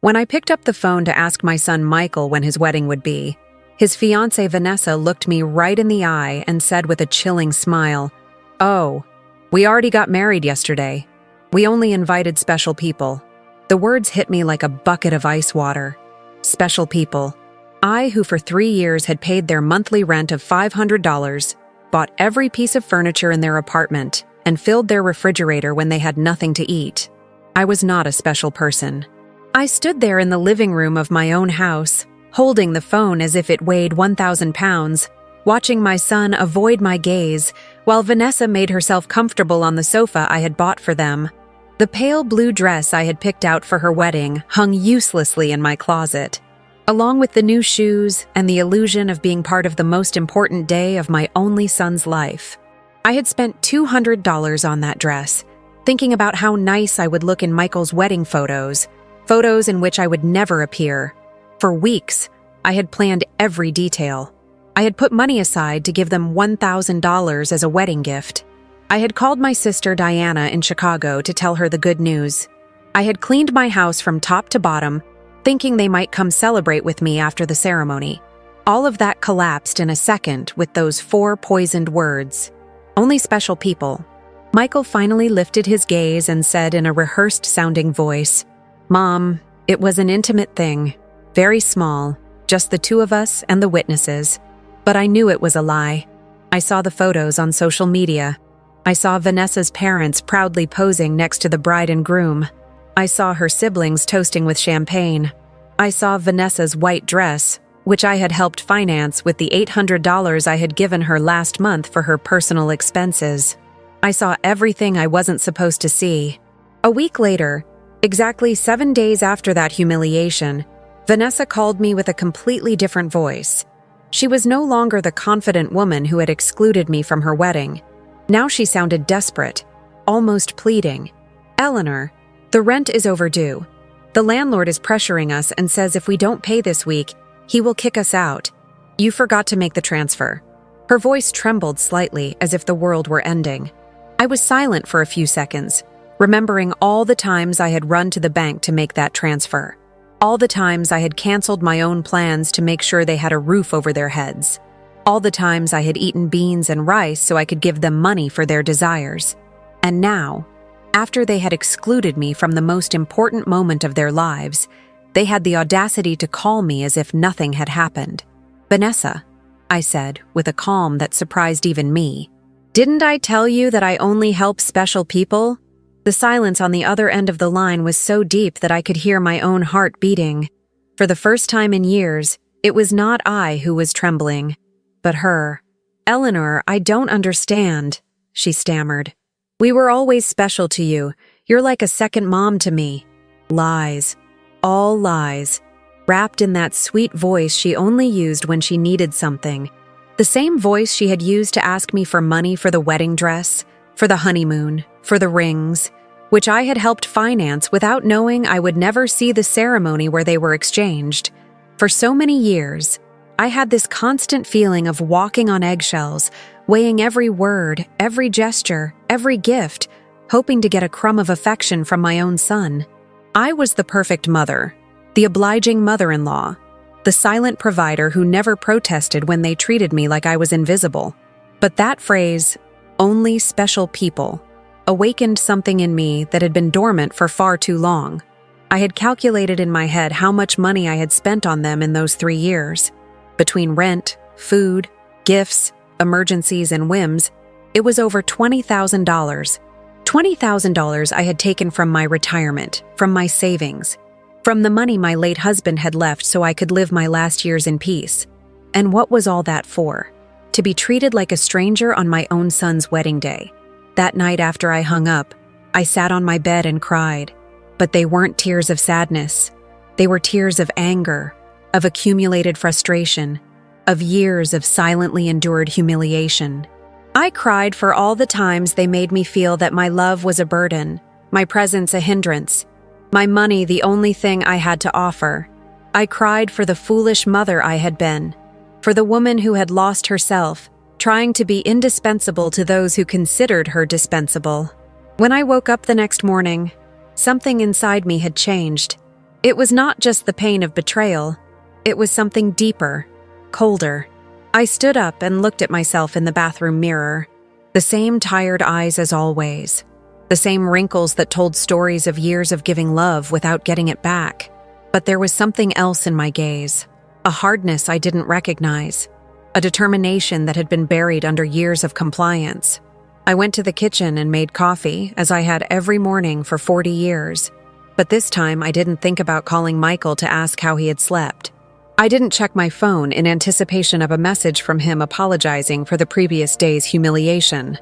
When I picked up the phone to ask my son Michael when his wedding would be, his fiancée Vanessa looked me right in the eye and said with a chilling smile, "Oh, we already got married yesterday. We only invited special people." The words hit me like a bucket of ice water. Special people. I, who for 3 years had paid their monthly rent of $500, bought every piece of furniture in their apartment, and filled their refrigerator when they had nothing to eat. I was not a special person. I stood there in the living room of my own house, holding the phone as if it weighed 1,000 pounds, watching my son avoid my gaze while Vanessa made herself comfortable on the sofa I had bought for them. The pale blue dress I had picked out for her wedding hung uselessly in my closet, along with the new shoes and the illusion of being part of the most important day of my only son's life. I had spent $200 on that dress, thinking about how nice I would look in Michael's wedding photos in which I would never appear. For weeks, I had planned every detail. I had put money aside to give them $1,000 as a wedding gift. I had called my sister Diana in Chicago to tell her the good news. I had cleaned my house from top to bottom, thinking they might come celebrate with me after the ceremony. All of that collapsed in a second with those 4 poisoned words. Only special people. Michael finally lifted his gaze and said in a rehearsed-sounding voice, "Mom, it was an intimate thing. Very small, just the 2 of us and the witnesses. But I knew it was a lie. I saw the photos on social media. I saw Vanessa's parents proudly posing next to the bride and groom. I saw her siblings toasting with champagne. I saw Vanessa's white dress, which I had helped finance with the $800 I had given her last month for her personal expenses. I saw everything I wasn't supposed to see." A week later, exactly 7 days after that humiliation, Vanessa called me with a completely different voice. She was no longer the confident woman who had excluded me from her wedding. Now she sounded desperate, almost pleading. "Eleanor, the rent is overdue. The landlord is pressuring us and says if we don't pay this week, he will kick us out. You forgot to make the transfer." Her voice trembled slightly as if the world were ending. I was silent for a few seconds, remembering all the times I had run to the bank to make that transfer. All the times I had canceled my own plans to make sure they had a roof over their heads. All the times I had eaten beans and rice so I could give them money for their desires. And now, after they had excluded me from the most important moment of their lives, they had the audacity to call me as if nothing had happened. "Vanessa," I said with a calm that surprised even me, "didn't I tell you that I only help special people?" The silence on the other end of the line was so deep that I could hear my own heart beating. For the first time in years, it was not I who was trembling, but her. "Eleanor, I don't understand," she stammered. "We were always special to you. You're like a second mom to me." Lies. All lies. Wrapped in that sweet voice she only used when she needed something. The same voice she had used to ask me for money for the wedding dress, for the honeymoon, for the rings, which I had helped finance without knowing I would never see the ceremony where they were exchanged. For so many years, I had this constant feeling of walking on eggshells, weighing every word, every gesture, every gift, hoping to get a crumb of affection from my own son. I was the perfect mother, the obliging mother-in-law, the silent provider who never protested when they treated me like I was invisible. But that phrase, "only special people," awakened something in me that had been dormant for far too long. I had calculated in my head how much money I had spent on them in those 3 years. Between rent, food, gifts, emergencies, and whims, it was over $20,000. $20,000 I had taken from my retirement, from my savings, from the money my late husband had left so I could live my last years in peace. And what was all that for? To be treated like a stranger on my own son's wedding day. That night after I hung up, I sat on my bed and cried. But they weren't tears of sadness. They were tears of anger, of accumulated frustration, of years of silently endured humiliation. I cried for all the times they made me feel that my love was a burden, my presence a hindrance, my money the only thing I had to offer. I cried for the foolish mother I had been, for the woman who had lost herself, trying to be indispensable to those who considered her dispensable. When I woke up the next morning, something inside me had changed. It was not just the pain of betrayal. It was something deeper, colder. I stood up and looked at myself in the bathroom mirror. The same tired eyes as always. The same wrinkles that told stories of years of giving love without getting it back. But there was something else in my gaze. A hardness I didn't recognize. A determination that had been buried under years of compliance. I went to the kitchen and made coffee, as I had every morning for 40 years. But this time I didn't think about calling Michael to ask how he had slept. I didn't check my phone in anticipation of a message from him apologizing for the previous day's humiliation.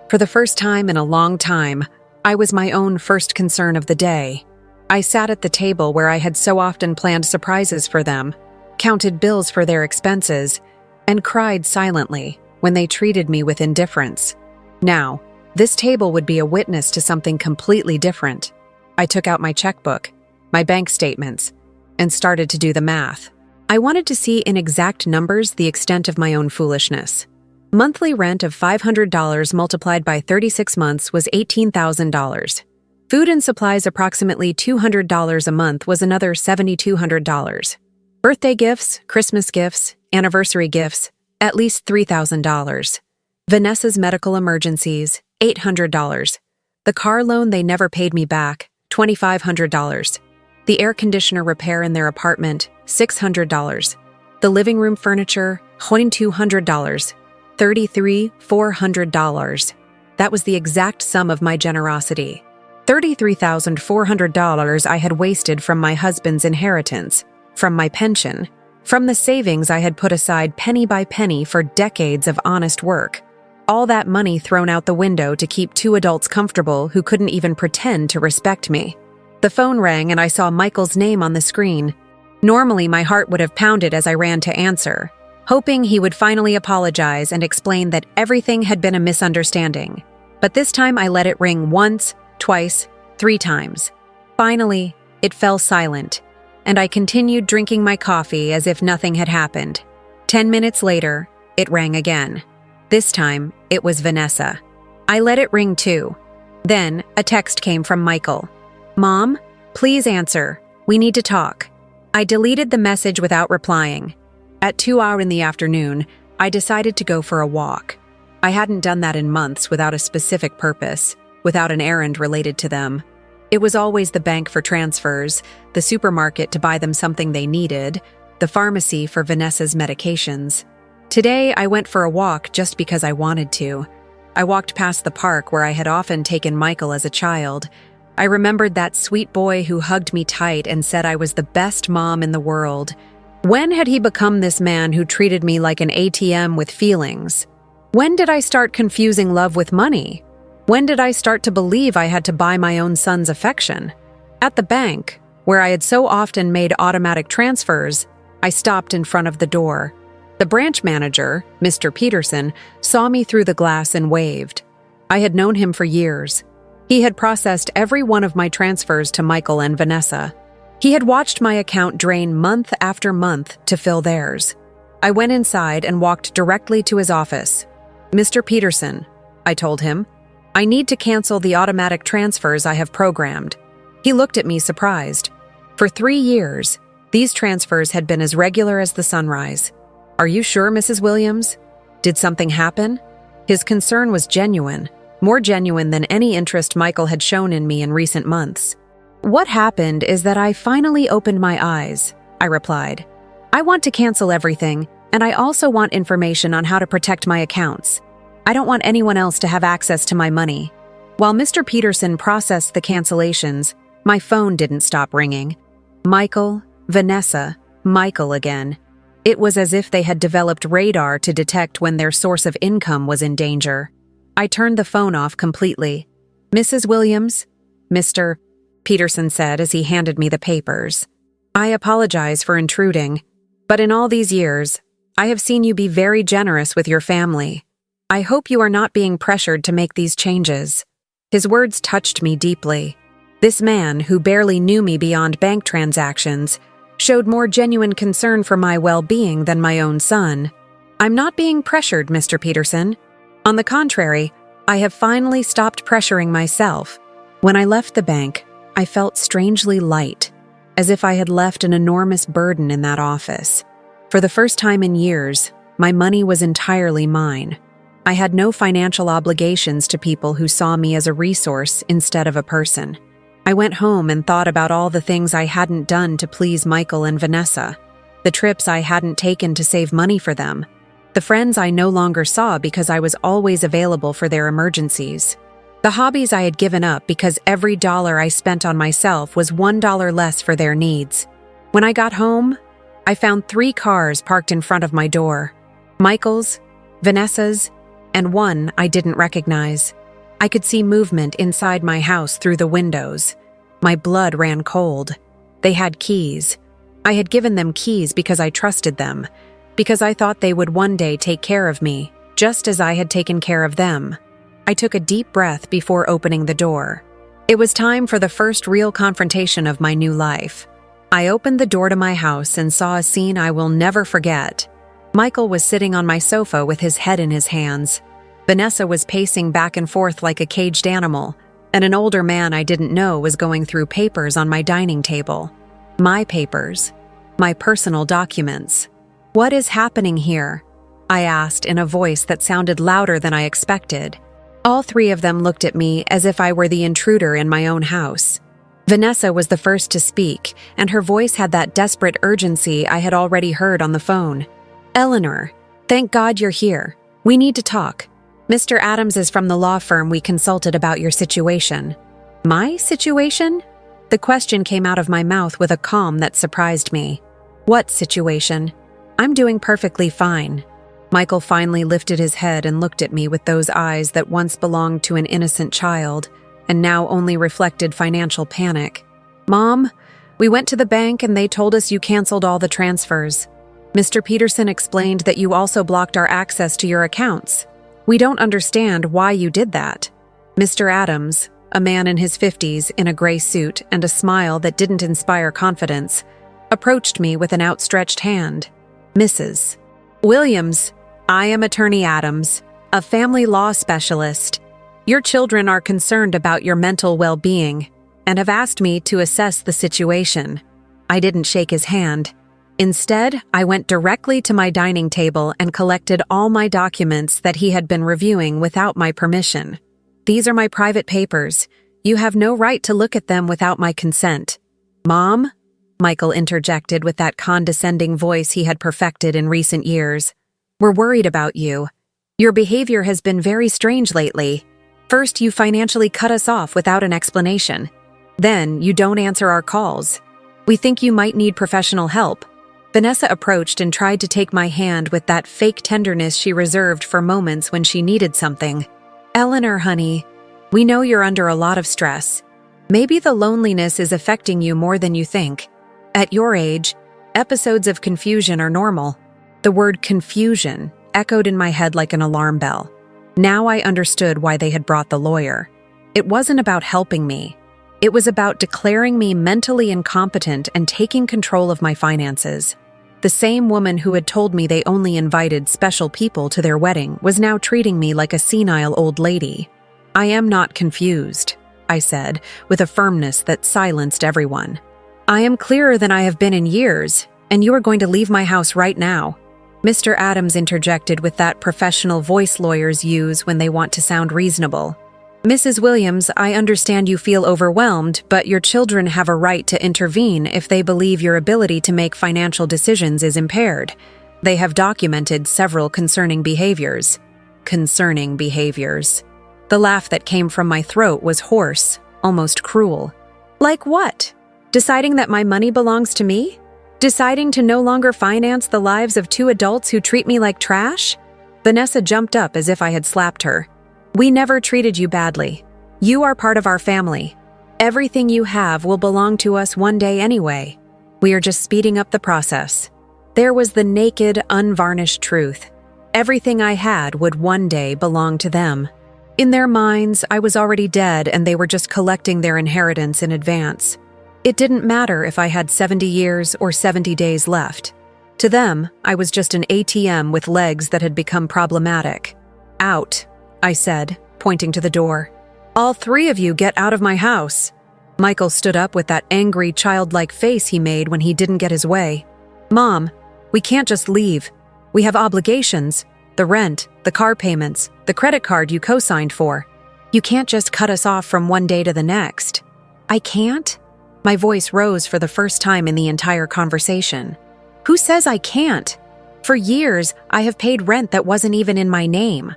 For the first time in a long time, I was my own first concern of the day. I sat at the table where I had so often planned surprises for them, counted bills for their expenses, and cried silently when they treated me with indifference. Now, this table would be a witness to something completely different. I took out my checkbook, my bank statements, and started to do the math. I wanted to see in exact numbers the extent of my own foolishness. Monthly rent of $500 multiplied by 36 months was $18,000. Food and supplies approximately $200 a month was another $7,200. Birthday gifts, Christmas gifts, anniversary gifts, at least $3,000. Vanessa's medical emergencies, $800. The car loan they never paid me back, $2,500. The air conditioner repair in their apartment, $600. The living room furniture, $2,200. $33,400. That was the exact sum of my generosity. $33,400 I had wasted from my husband's inheritance, from my pension, from the savings I had put aside penny by penny for decades of honest work. All that money thrown out the window to keep two adults comfortable who couldn't even pretend to respect me. The phone rang and I saw Michael's name on the screen. Normally, my heart would have pounded as I ran to answer, hoping he would finally apologize and explain that everything had been a misunderstanding. But this time I let it ring once, twice, 3 times. Finally, it fell silent, and I continued drinking my coffee as if nothing had happened. 10 minutes later, it rang again. This time, it was Vanessa. I let it ring too. Then, a text came from Michael. "Mom, please answer. We need to talk." I deleted the message without replying. At 2 in the afternoon, I decided to go for a walk. I hadn't done that in months without a specific purpose, without an errand related to them. It was always the bank for transfers, the supermarket to buy them something they needed, the pharmacy for Vanessa's medications. Today, I went for a walk just because I wanted to. I walked past the park where I had often taken Michael as a child. I remembered that sweet boy who hugged me tight and said I was the best mom in the world. When had he become this man who treated me like an ATM with feelings? When did I start confusing love with money? When did I start to believe I had to buy my own son's affection? At the bank, where I had so often made automatic transfers, I stopped in front of the door. The branch manager, Mr. Peterson, saw me through the glass and waved. I had known him for years. He had processed every one of my transfers to Michael and Vanessa. He had watched my account drain month after month to fill theirs. I went inside and walked directly to his office. "Mr. Peterson," I told him, "I need to cancel the automatic transfers I have programmed." He looked at me surprised. For 3 years, these transfers had been as regular as the sunrise. "Are you sure, Mrs. Williams? Did something happen?" His concern was genuine. More genuine than any interest Michael had shown in me in recent months. "What happened is that I finally opened my eyes," I replied. "I want to cancel everything, and I also want information on how to protect my accounts. I don't want anyone else to have access to my money." While Mr. Peterson processed the cancellations, my phone didn't stop ringing. Michael, Vanessa, Michael again. It was as if they had developed radar to detect when their source of income was in danger. I turned the phone off completely. "Mrs. Williams?" Mr. Peterson said as he handed me the papers. "I apologize for intruding, but in all these years, I have seen you be very generous with your family. I hope you are not being pressured to make these changes." His words touched me deeply. This man, who barely knew me beyond bank transactions, showed more genuine concern for my well-being than my own son. "I'm not being pressured, Mr. Peterson. On the contrary, I have finally stopped pressuring myself." When I left the bank, I felt strangely light. as if I had left an enormous burden in that office. For the first time in years, my money was entirely mine. I had no financial obligations to people who saw me as a resource instead of a person. I went home and thought about all the things I hadn't done to please Michael and Vanessa, the trips I hadn't taken to save money for them, the friends I no longer saw because I was always available for their emergencies, the hobbies I had given up because every dollar I spent on myself was $1 less for their needs. When I got home, I found 3 cars parked in front of my door: Michael's, Vanessa's, and one I didn't recognize. I could see movement inside my house through the windows. My blood ran cold. They had keys. I had given them keys because I trusted them, because I thought they would one day take care of me, just as I had taken care of them. I took a deep breath before opening the door. It was time for the first real confrontation of my new life. I opened the door to my house and saw a scene I will never forget. Michael was sitting on my sofa with his head in his hands. Vanessa was pacing back and forth like a caged animal, and an older man I didn't know was going through papers on my dining table. My papers. My personal documents. "What is happening here?" I asked in a voice that sounded louder than I expected. All 3 of them looked at me as if I were the intruder in my own house. Vanessa was the first to speak, and her voice had that desperate urgency I had already heard on the phone. "Eleanor, thank God you're here. We need to talk. Mr. Adams is from the law firm we consulted about your situation." "My situation?" The question came out of my mouth with a calm that surprised me. "What situation? I'm doing perfectly fine." Michael finally lifted his head and looked at me with those eyes that once belonged to an innocent child and now only reflected financial panic. "Mom, we went to the bank and they told us you canceled all the transfers. Mr. Peterson explained that you also blocked our access to your accounts. We don't understand why you did that." Mr. Adams, a man in his 50s in a gray suit and a smile that didn't inspire confidence, approached me with an outstretched hand. "Mrs. Williams, I am Attorney Adams, a family law specialist. Your children are concerned about your mental well-being and have asked me to assess the situation." I didn't shake his hand. Instead, I went directly to my dining table and collected all my documents that he had been reviewing without my permission. "These are my private papers. You have no right to look at them without my consent." "Mom?" Michael interjected with that condescending voice he had perfected in recent years. "We're worried about you. Your behavior has been very strange lately. First, you financially cut us off without an explanation. Then, you don't answer our calls. We think you might need professional help." Vanessa approached and tried to take my hand with that fake tenderness she reserved for moments when she needed something. "Eleanor, honey, we know you're under a lot of stress. Maybe the loneliness is affecting you more than you think. At your age, episodes of confusion are normal." The word confusion echoed in my head like an alarm bell. Now I understood why they had brought the lawyer. It wasn't about helping me. It was about declaring me mentally incompetent and taking control of my finances. The same woman who had told me they only invited special people to their wedding was now treating me like a senile old lady. "I am not confused," I said, with a firmness that silenced everyone. "I am clearer than I have been in years, and you are going to leave my house right now." Mr. Adams interjected with that professional voice lawyers use when they want to sound reasonable. "Mrs. Williams, I understand you feel overwhelmed, but your children have a right to intervene if they believe your ability to make financial decisions is impaired. They have documented several concerning behaviors." Concerning behaviors. The laugh that came from my throat was hoarse, almost cruel. "Like what? Deciding that my money belongs to me? Deciding to no longer finance the lives of 2 adults who treat me like trash?" Vanessa jumped up as if I had slapped her. "We never treated you badly. You are part of our family. Everything you have will belong to us one day anyway. We are just speeding up the process." There was the naked, unvarnished truth. Everything I had would one day belong to them. In their minds, I was already dead and they were just collecting their inheritance in advance. It didn't matter if I had 70 years or 70 days left. To them, I was just an ATM with legs that had become problematic. "Out," I said, pointing to the door. "All 3 of you get out of my house." Michael stood up with that angry, childlike face he made when he didn't get his way. "Mom, we can't just leave. We have obligations. The rent, the car payments, the credit card you co-signed for. You can't just cut us off from one day to the next." "I can't?" My voice rose for the first time in the entire conversation. "Who says I can't? For years, I have paid rent that wasn't even in my name.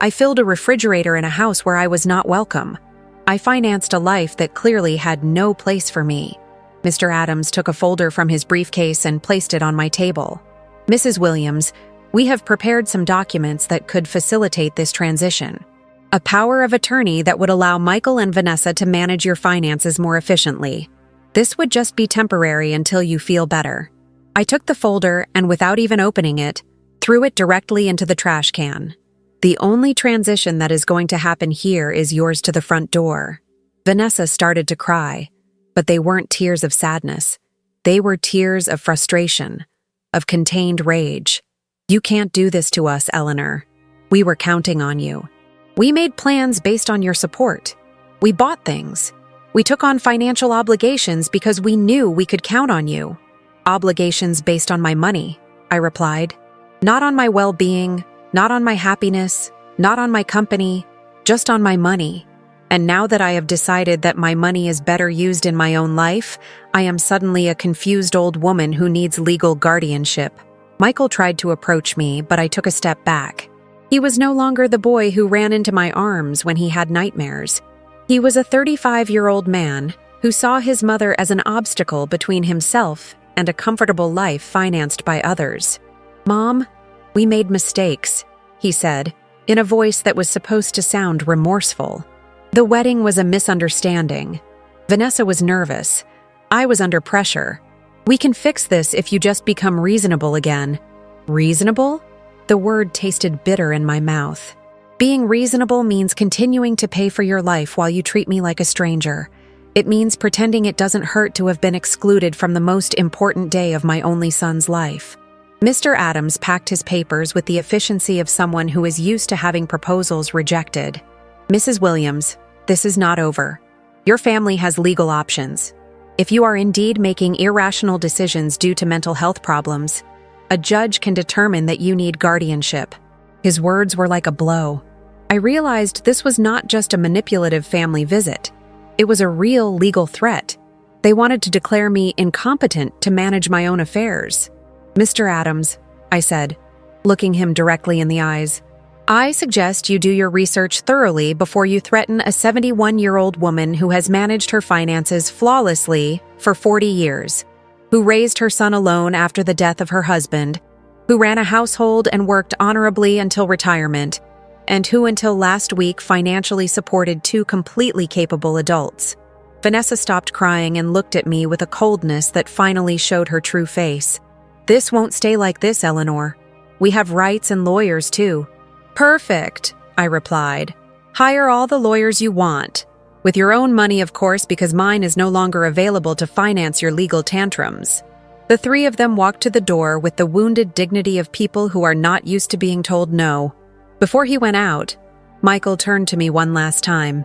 I filled a refrigerator in a house where I was not welcome. I financed a life that clearly had no place for me." Mr. Adams took a folder from his briefcase and placed it on my table. "Mrs. Williams, we have prepared some documents that could facilitate this transition. A power of attorney that would allow Michael and Vanessa to manage your finances more efficiently. This would just be temporary until you feel better." I took the folder and, without even opening it, threw it directly into the trash can. "The only transition that is going to happen here is yours to the front door." Vanessa started to cry, but they weren't tears of sadness. They were tears of frustration, of contained rage. "You can't do this to us, Eleanor. We were counting on you. We made plans based on your support. We bought things. We took on financial obligations because we knew we could count on you." "Obligations based on my money," I replied. "Not on my well-being, not on my happiness, not on my company, just on my money. And now that I have decided that my money is better used in my own life, I am suddenly a confused old woman who needs legal guardianship." Michael tried to approach me, but I took a step back. He was no longer the boy who ran into my arms when he had nightmares. He was a 35-year-old man who saw his mother as an obstacle between himself and a comfortable life financed by others. "Mom, we made mistakes," he said, in a voice that was supposed to sound remorseful. "The wedding was a misunderstanding. Vanessa was nervous. I was under pressure. We can fix this if you just become reasonable again." "Reasonable?" The word tasted bitter in my mouth. "Being reasonable means continuing to pay for your life while you treat me like a stranger. It means pretending it doesn't hurt to have been excluded from the most important day of my only son's life." Mr. Adams packed his papers with the efficiency of someone who is used to having proposals rejected. "Mrs. Williams, this is not over. Your family has legal options. If you are indeed making irrational decisions due to mental health problems, a judge can determine that you need guardianship." His words were like a blow. I realized this was not just a manipulative family visit. It was a real legal threat. They wanted to declare me incompetent to manage my own affairs. "Mr. Adams," I said, looking him directly in the eyes, "I suggest you do your research thoroughly before you threaten a 71-year-old woman who has managed her finances flawlessly for 40 years, who raised her son alone after the death of her husband, who ran a household and worked honorably until retirement, and who until last week financially supported two completely capable adults." Vanessa stopped crying and looked at me with a coldness that finally showed her true face. "This won't stay like this, Eleanor. We have rights and lawyers, too." "Perfect," I replied. "Hire all the lawyers you want. With your own money, of course, because mine is no longer available to finance your legal tantrums." The three of them walked to the door with the wounded dignity of people who are not used to being told no. Before he went out, Michael turned to me one last time.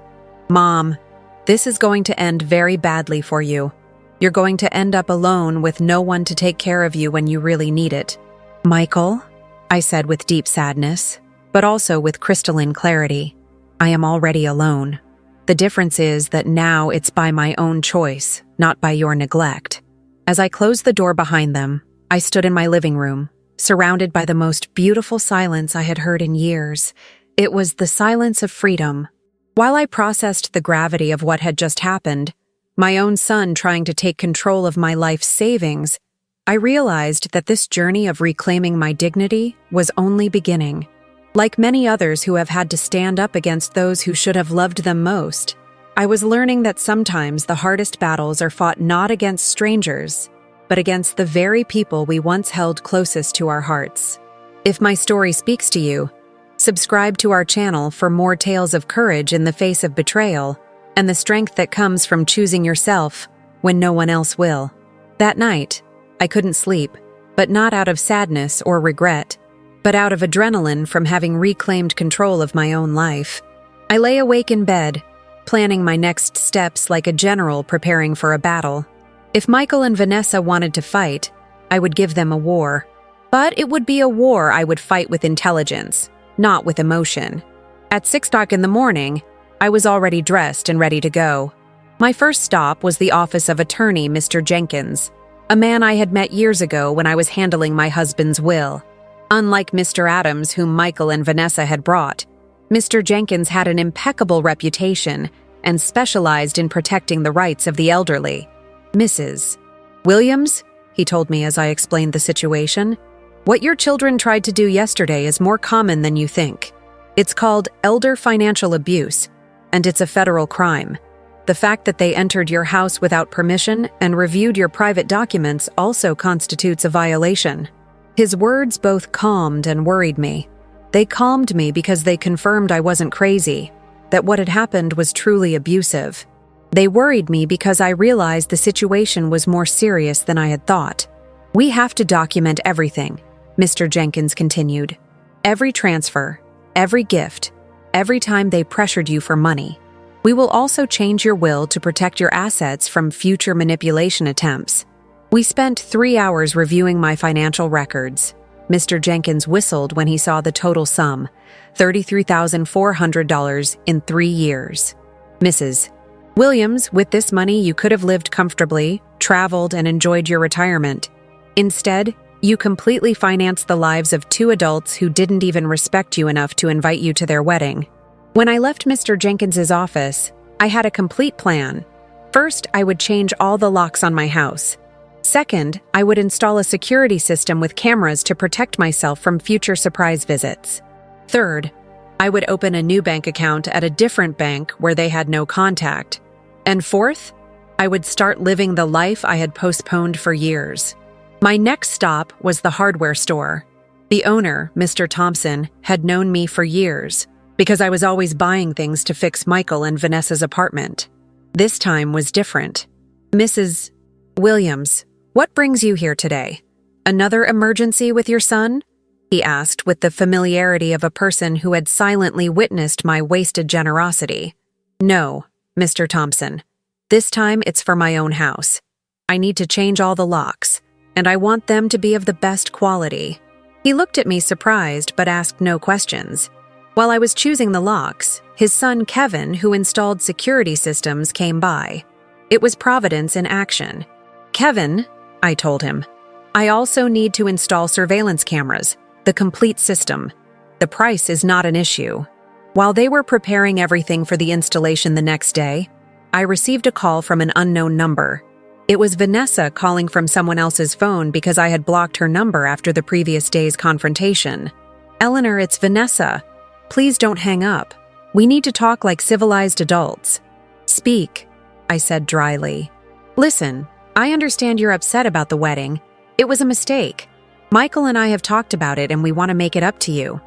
"Mom, this is going to end very badly for you. You're going to end up alone with no one to take care of you when you really need it." "Michael," I said with deep sadness, but also with crystalline clarity, "I am already alone. The difference is that now it's by my own choice, not by your neglect." As I closed the door behind them, I stood in my living room, surrounded by the most beautiful silence I had heard in years. It was the silence of freedom. While I processed the gravity of what had just happened, my own son trying to take control of my life's savings, I realized that this journey of reclaiming my dignity was only beginning. Like many others who have had to stand up against those who should have loved them most, I was learning that sometimes the hardest battles are fought not against strangers, but against the very people we once held closest to our hearts. If my story speaks to you, subscribe to our channel for more tales of courage in the face of betrayal and the strength that comes from choosing yourself when no one else will. That night, I couldn't sleep, but not out of sadness or regret, but out of adrenaline from having reclaimed control of my own life. I lay awake in bed, planning my next steps like a general preparing for a battle. If Michael and Vanessa wanted to fight, I would give them a war. But it would be a war I would fight with intelligence, not with emotion. At 6 o'clock in the morning, I was already dressed and ready to go. My first stop was the office of attorney Mr. Jenkins, a man I had met years ago when I was handling my husband's will. Unlike Mr. Adams, whom Michael and Vanessa had brought, Mr. Jenkins had an impeccable reputation and specialized in protecting the rights of the elderly. Mrs. Williams, he told me as I explained the situation, what your children tried to do yesterday is more common than you think. It's called elder financial abuse, and it's a federal crime. The fact that they entered your house without permission and reviewed your private documents also constitutes a violation. His words both calmed and worried me. They calmed me because they confirmed I wasn't crazy, that what had happened was truly abusive. They worried me because I realized the situation was more serious than I had thought. We have to document everything, Mr. Jenkins continued. Every transfer, every gift, every time they pressured you for money. We will also change your will to protect your assets from future manipulation attempts. We spent 3 hours reviewing my financial records. Mr. Jenkins whistled when he saw the total sum, $33,400 in 3 years. Mrs. Williams, with this money you could have lived comfortably, traveled, and enjoyed your retirement. Instead, you completely financed the lives of 2 adults who didn't even respect you enough to invite you to their wedding. When I left Mr. Jenkins's office, I had a complete plan. First, I would change all the locks on my house. Second, I would install a security system with cameras to protect myself from future surprise visits. Third, I would open a new bank account at a different bank where they had no contact. And fourth, I would start living the life I had postponed for years. My next stop was the hardware store. The owner, Mr. Thompson, had known me for years because I was always buying things to fix Michael and Vanessa's apartment. This time was different. Mrs. Williams, what brings you here today? Another emergency with your son? He asked with the familiarity of a person who had silently witnessed my wasted generosity. No, Mr. Thompson. This time it's for my own house. I need to change all the locks, and I want them to be of the best quality. He looked at me surprised but asked no questions. While I was choosing the locks, his son Kevin, who installed security systems, came by. It was Providence in action. Kevin, I told him, I also need to install surveillance cameras, the complete system. The price is not an issue. While they were preparing everything for the installation the next day, I received a call from an unknown number. It was Vanessa calling from someone else's phone because I had blocked her number after the previous day's confrontation. Eleanor, it's Vanessa. Please don't hang up. We need to talk like civilized adults. Speak, I said dryly. Listen, I understand you're upset about the wedding. It was a mistake. Michael and I have talked about it and we want to make it up to you.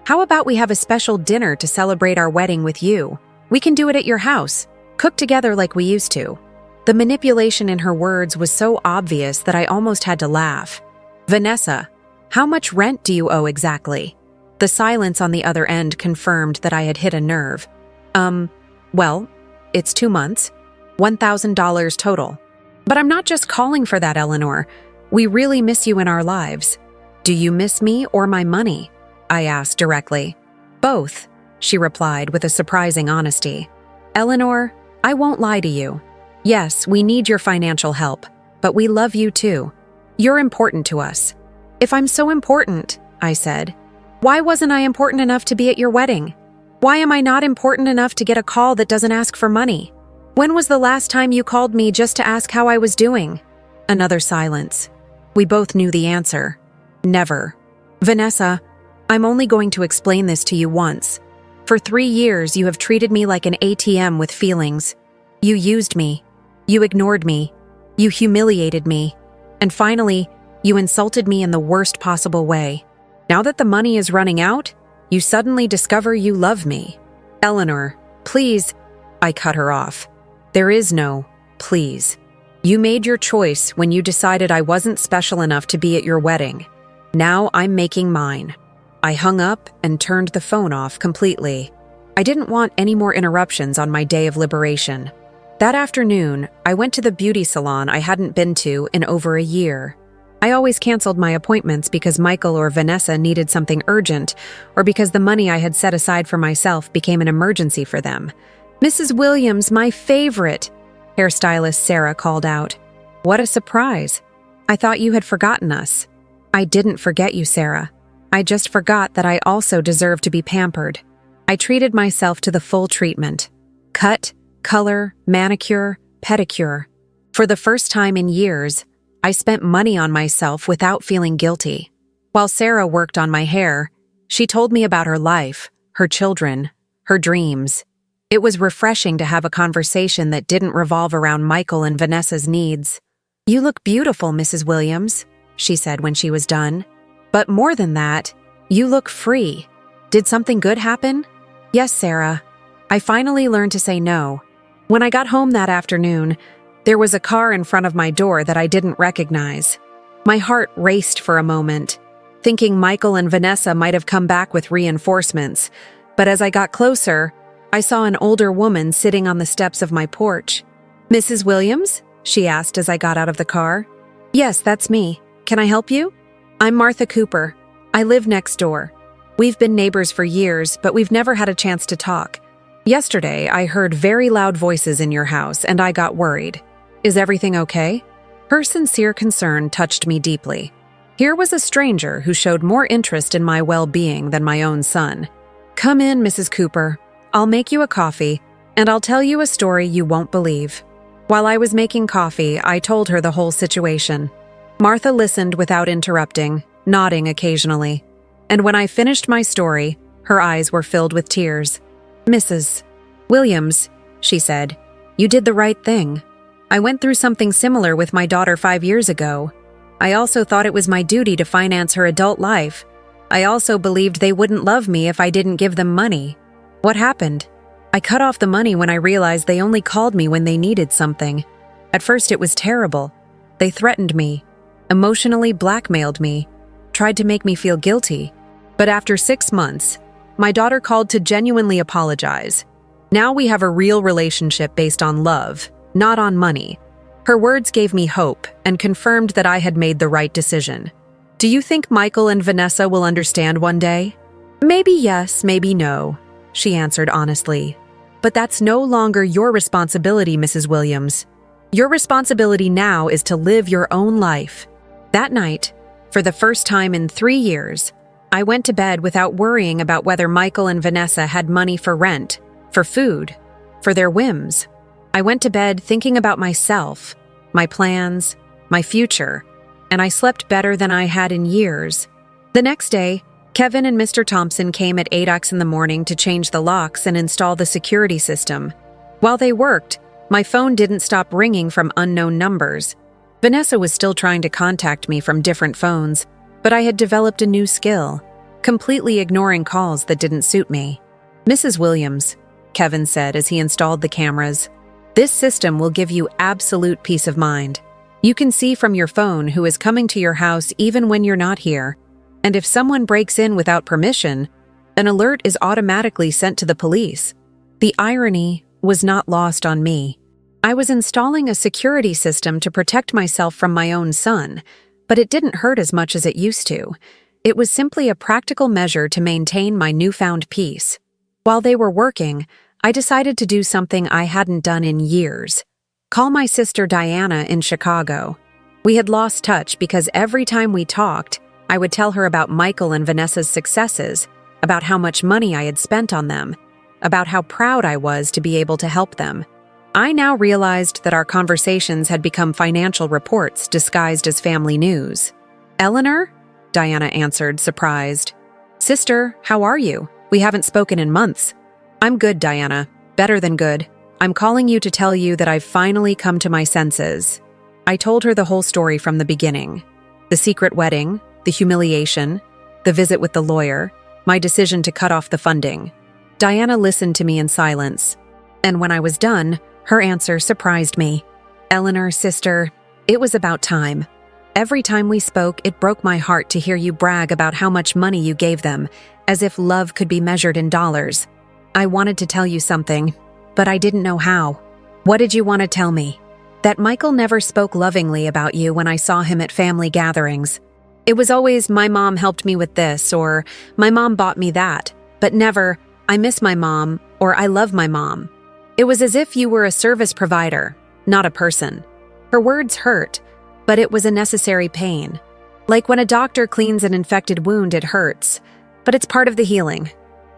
How about we have a special dinner to celebrate our wedding with you? We can do it at your house, cook together like we used to. The manipulation in her words was so obvious that I almost had to laugh. Vanessa, how much rent do you owe exactly? The silence on the other end confirmed that I had hit a nerve. Well, it's 2 months, $1,000 total. But I'm not just calling for that, Eleanor. We really miss you in our lives. Do you miss me or my money? I asked directly. Both, she replied with a surprising honesty. Eleanor, I won't lie to you. Yes, we need your financial help, but we love you too. You're important to us. If I'm so important, I said, why wasn't I important enough to be at your wedding? Why am I not important enough to get a call that doesn't ask for money? When was the last time you called me just to ask how I was doing? Another silence. We both knew the answer. Never. Vanessa, I'm only going to explain this to you once. For 3 years, you have treated me like an ATM with feelings. You used me. You ignored me. You humiliated me. And finally, you insulted me in the worst possible way. Now that the money is running out, you suddenly discover you love me. Eleanor, please. I cut her off. There is no please. You made your choice when you decided I wasn't special enough to be at your wedding. Now I'm making mine. I hung up and turned the phone off completely. I didn't want any more interruptions on my day of liberation. That afternoon, I went to the beauty salon I hadn't been to in over a year. I always canceled my appointments because Michael or Vanessa needed something urgent, or because the money I had set aside for myself became an emergency for them. "Mrs. Williams, my favorite!" hairstylist Sarah called out. "What a surprise. I thought you had forgotten us." "I didn't forget you, Sarah. I just forgot that I also deserve to be pampered." I treated myself to the full treatment. Cut, color, manicure, pedicure. For the first time in years, I spent money on myself without feeling guilty. While Sarah worked on my hair, she told me about her life, her children, her dreams. It was refreshing to have a conversation that didn't revolve around Michael and Vanessa's needs. "You look beautiful, Mrs. Williams," she said when she was done. "But more than that, you look free. Did something good happen?" "Yes, Sarah. I finally learned to say no. When I got home that afternoon, there was a car in front of my door that I didn't recognize. My heart raced for a moment, thinking Michael and Vanessa might have come back with reinforcements. But as I got closer, I saw an older woman sitting on the steps of my porch. "Mrs. Williams?" she asked as I got out of the car. "Yes, that's me. Can I help you?" "I'm Martha Cooper. I live next door. We've been neighbors for years, but we've never had a chance to talk. Yesterday, I heard very loud voices in your house, and I got worried. Is everything okay?" Her sincere concern touched me deeply. Here was a stranger who showed more interest in my well-being than my own son. "Come in, Mrs. Cooper. I'll make you a coffee, and I'll tell you a story you won't believe." While I was making coffee, I told her the whole situation. Martha listened without interrupting, nodding occasionally. And when I finished my story, her eyes were filled with tears. "Mrs. Williams," she said, "you did the right thing. I went through something similar with my daughter 5 years ago. I also thought it was my duty to finance her adult life. I also believed they wouldn't love me if I didn't give them money. What happened? I cut off the money when I realized they only called me when they needed something. At first it was terrible. They threatened me, emotionally blackmailed me, tried to make me feel guilty. But after 6 months, my daughter called to genuinely apologize. Now we have a real relationship based on love, not on money." Her words gave me hope and confirmed that I had made the right decision. "Do you think Michael and Vanessa will understand one day?" "Maybe yes, maybe no," she answered honestly. "But that's no longer your responsibility, Mrs. Williams. Your responsibility now is to live your own life." That night, for the first time in 3 years, I went to bed without worrying about whether Michael and Vanessa had money for rent, for food, for their whims. I went to bed thinking about myself, my plans, my future, and I slept better than I had in years. The next day, Kevin and Mr. Thompson came at 8 in the morning to change the locks and install the security system. While they worked, my phone didn't stop ringing from unknown numbers. Vanessa was still trying to contact me from different phones, but I had developed a new skill, completely ignoring calls that didn't suit me. "Mrs. Williams," Kevin said as he installed the cameras, "this system will give you absolute peace of mind. You can see from your phone who is coming to your house even when you're not here. And if someone breaks in without permission, an alert is automatically sent to the police." The irony was not lost on me. I was installing a security system to protect myself from my own son, but it didn't hurt as much as it used to. It was simply a practical measure to maintain my newfound peace. While they were working, I decided to do something I hadn't done in years. Call my sister Diana in Chicago. We had lost touch because every time we talked, I would tell her about Michael and Vanessa's successes, about how much money I had spent on them, about how proud I was to be able to help them. I now realized that our conversations had become financial reports disguised as family news. "Eleanor?" Diana answered, surprised. "Sister, how are you? We haven't spoken in months." "I'm good, Diana. Better than good. I'm calling you to tell you that I've finally come to my senses." I told her the whole story from the beginning. The secret wedding, the humiliation, the visit with the lawyer, my decision to cut off the funding. Diana listened to me in silence. And when I was done, her answer surprised me. "Eleanor, sister, it was about time. Every time we spoke, it broke my heart to hear you brag about how much money you gave them, as if love could be measured in dollars. I wanted to tell you something, but I didn't know how. What did you want to tell me? That Michael never spoke lovingly about you when I saw him at family gatherings. It was always, my mom helped me with this, or my mom bought me that, but never, I miss my mom, or I love my mom. It was as if you were a service provider, not a person. Her words hurt, but it was a necessary pain. Like when a doctor cleans an infected wound, it hurts, but it's part of the healing.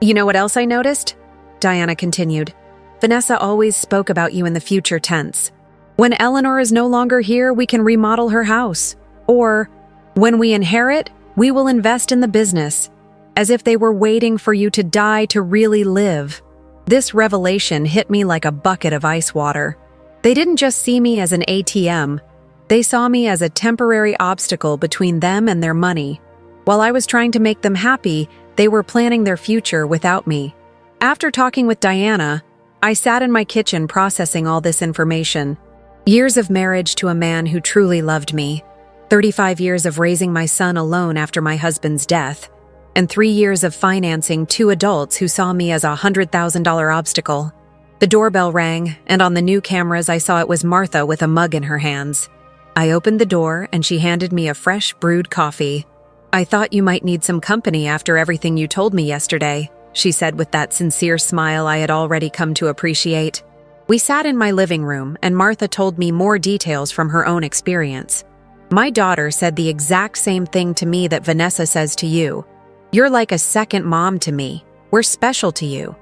You know what else I noticed? Diana continued. Vanessa always spoke about you in the future tense. When Eleanor is no longer here, we can remodel her house. Or, when we inherit, we will invest in the business, as if they were waiting for you to die to really live. This revelation hit me like a bucket of ice water. They didn't just see me as an ATM. They saw me as a temporary obstacle between them and their money. While I was trying to make them happy, they were planning their future without me. After talking with Diana, I sat in my kitchen processing all this information. Years of marriage to a man who truly loved me, 35 years of raising my son alone after my husband's death, and 3 years of financing 2 adults who saw me as a $100,000 obstacle. The doorbell rang, and on the new cameras I saw it was Martha with a mug in her hands. I opened the door, and she handed me a fresh brewed coffee. I thought you might need some company after everything you told me yesterday, she said with that sincere smile I had already come to appreciate. We sat in my living room, and Martha told me more details from her own experience. My daughter said the exact same thing to me that Vanessa says to you. You're like a second mom to me. We're special to you.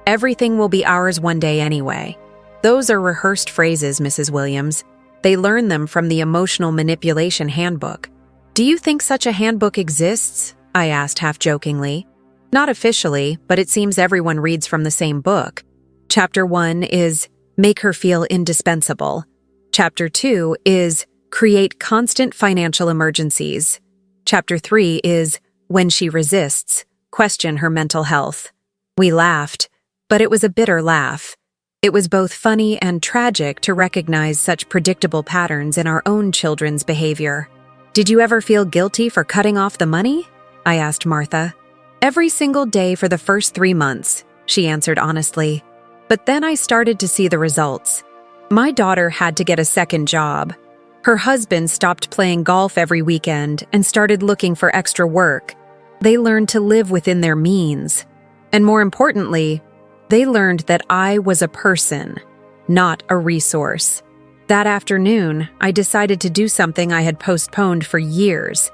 Everything will be ours one day anyway. Those are rehearsed phrases, Mrs. Williams. They learn them from the Emotional Manipulation Handbook. Do you think such a handbook exists? I asked half-jokingly. Not officially, but it seems everyone reads from the same book. Chapter 1 is Make Her Feel Indispensable. Chapter 2 is Create Constant Financial Emergencies. Chapter 3 is When She Resists, Question Her Mental Health. We laughed, but it was a bitter laugh. It was both funny and tragic to recognize such predictable patterns in our own children's behavior. Did you ever feel guilty for cutting off the money? I asked Martha. Every single day for the first 3 months, she answered honestly. But then I started to see the results. My daughter had to get a second job. Her husband stopped playing golf every weekend and started looking for extra work. They learned to live within their means. And more importantly, they learned that I was a person, not a resource. That afternoon, I decided to do something I had postponed for years: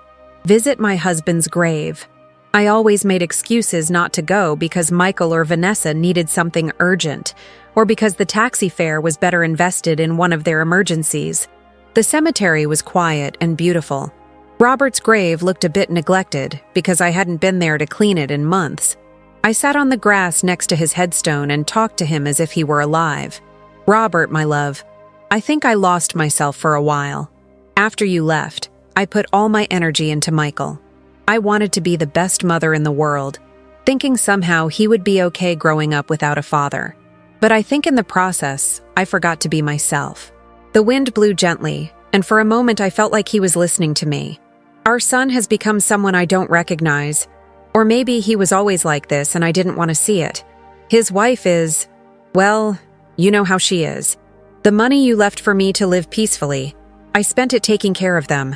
visit my husband's grave. I always made excuses not to go because Michael or Vanessa needed something urgent, or because the taxi fare was better invested in one of their emergencies. The cemetery was quiet and beautiful. Robert's grave looked a bit neglected because I hadn't been there to clean it in months. I sat on the grass next to his headstone and talked to him as if he were alive. Robert, my love, I think I lost myself for a while. After you left, I put all my energy into Michael. I wanted to be the best mother in the world, thinking somehow he would be okay growing up without a father. But I think in the process, I forgot to be myself. The wind blew gently, and for a moment I felt like he was listening to me. Our son has become someone I don't recognize. Or maybe he was always like this and I didn't want to see it. His wife is, well, you know how she is. The money you left for me to live peacefully, I spent it taking care of them.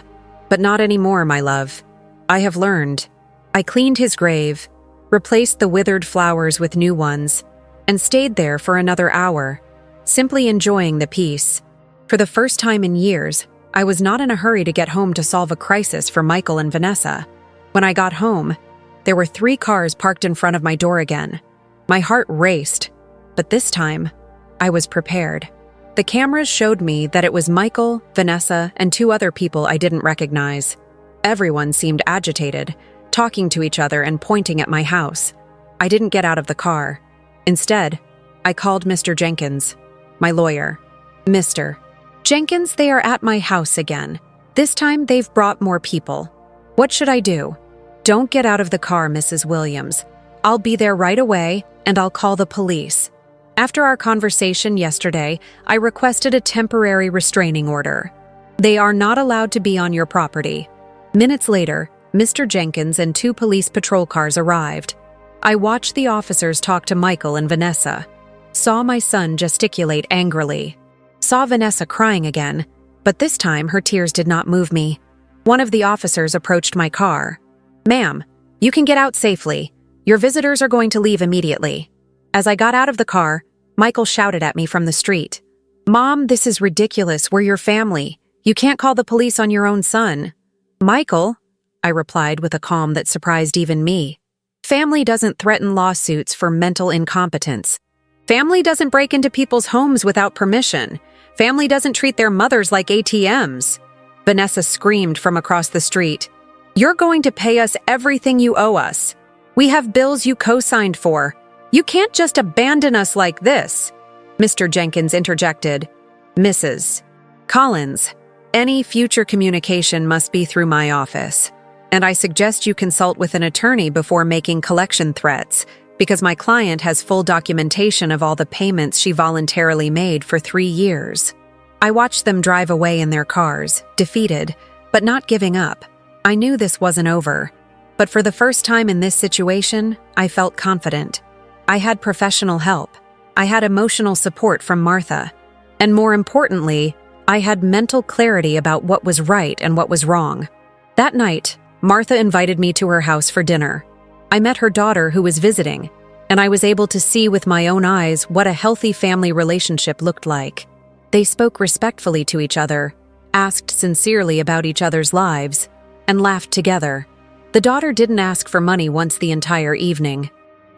But not anymore, my love. I have learned. I cleaned his grave, replaced the withered flowers with new ones, and stayed there for another hour, simply enjoying the peace. For the first time in years, I was not in a hurry to get home to solve a crisis for Michael and Vanessa. When I got home, there were 3 cars parked in front of my door again. My heart raced, but this time, I was prepared. The cameras showed me that it was Michael, Vanessa, and 2 other people I didn't recognize. Everyone seemed agitated, talking to each other and pointing at my house. I didn't get out of the car. Instead, I called Mr. Jenkins, my lawyer. Mr. Jenkins, they are at my house again. This time they've brought more people. What should I do? Don't get out of the car, Mrs. Williams. I'll be there right away, and I'll call the police. After our conversation yesterday, I requested a temporary restraining order. They are not allowed to be on your property. Minutes later, Mr. Jenkins and 2 police patrol cars arrived. I watched the officers talk to Michael and Vanessa, saw my son gesticulate angrily, saw Vanessa crying again, but this time her tears did not move me. One of the officers approached my car. "Ma'am, you can get out safely. Your visitors are going to leave immediately." As I got out of the car, Michael shouted at me from the street. "Mom, this is ridiculous. We're your family. You can't call the police on your own son." "Michael," I replied with a calm that surprised even me. "Family doesn't threaten lawsuits for mental incompetence. Family doesn't break into people's homes without permission. Family doesn't treat their mothers like ATMs." Vanessa screamed from across the street. "You're going to pay us everything you owe us. We have bills you co-signed for. You can't just abandon us like this." Mr. Jenkins interjected. "Mrs. Collins, any future communication must be through my office, and I suggest you consult with an attorney before making collection threats, because my client has full documentation of all the payments she voluntarily made for 3 years." I watched them drive away in their cars, defeated, but not giving up. I knew this wasn't over, but for the first time in this situation, I felt confident. I had professional help. I had emotional support from Martha. And more importantly, I had mental clarity about what was right and what was wrong. That night, Martha invited me to her house for dinner. I met her daughter who was visiting, and I was able to see with my own eyes what a healthy family relationship looked like. They spoke respectfully to each other, asked sincerely about each other's lives, and laughed together. The daughter didn't ask for money once the entire evening.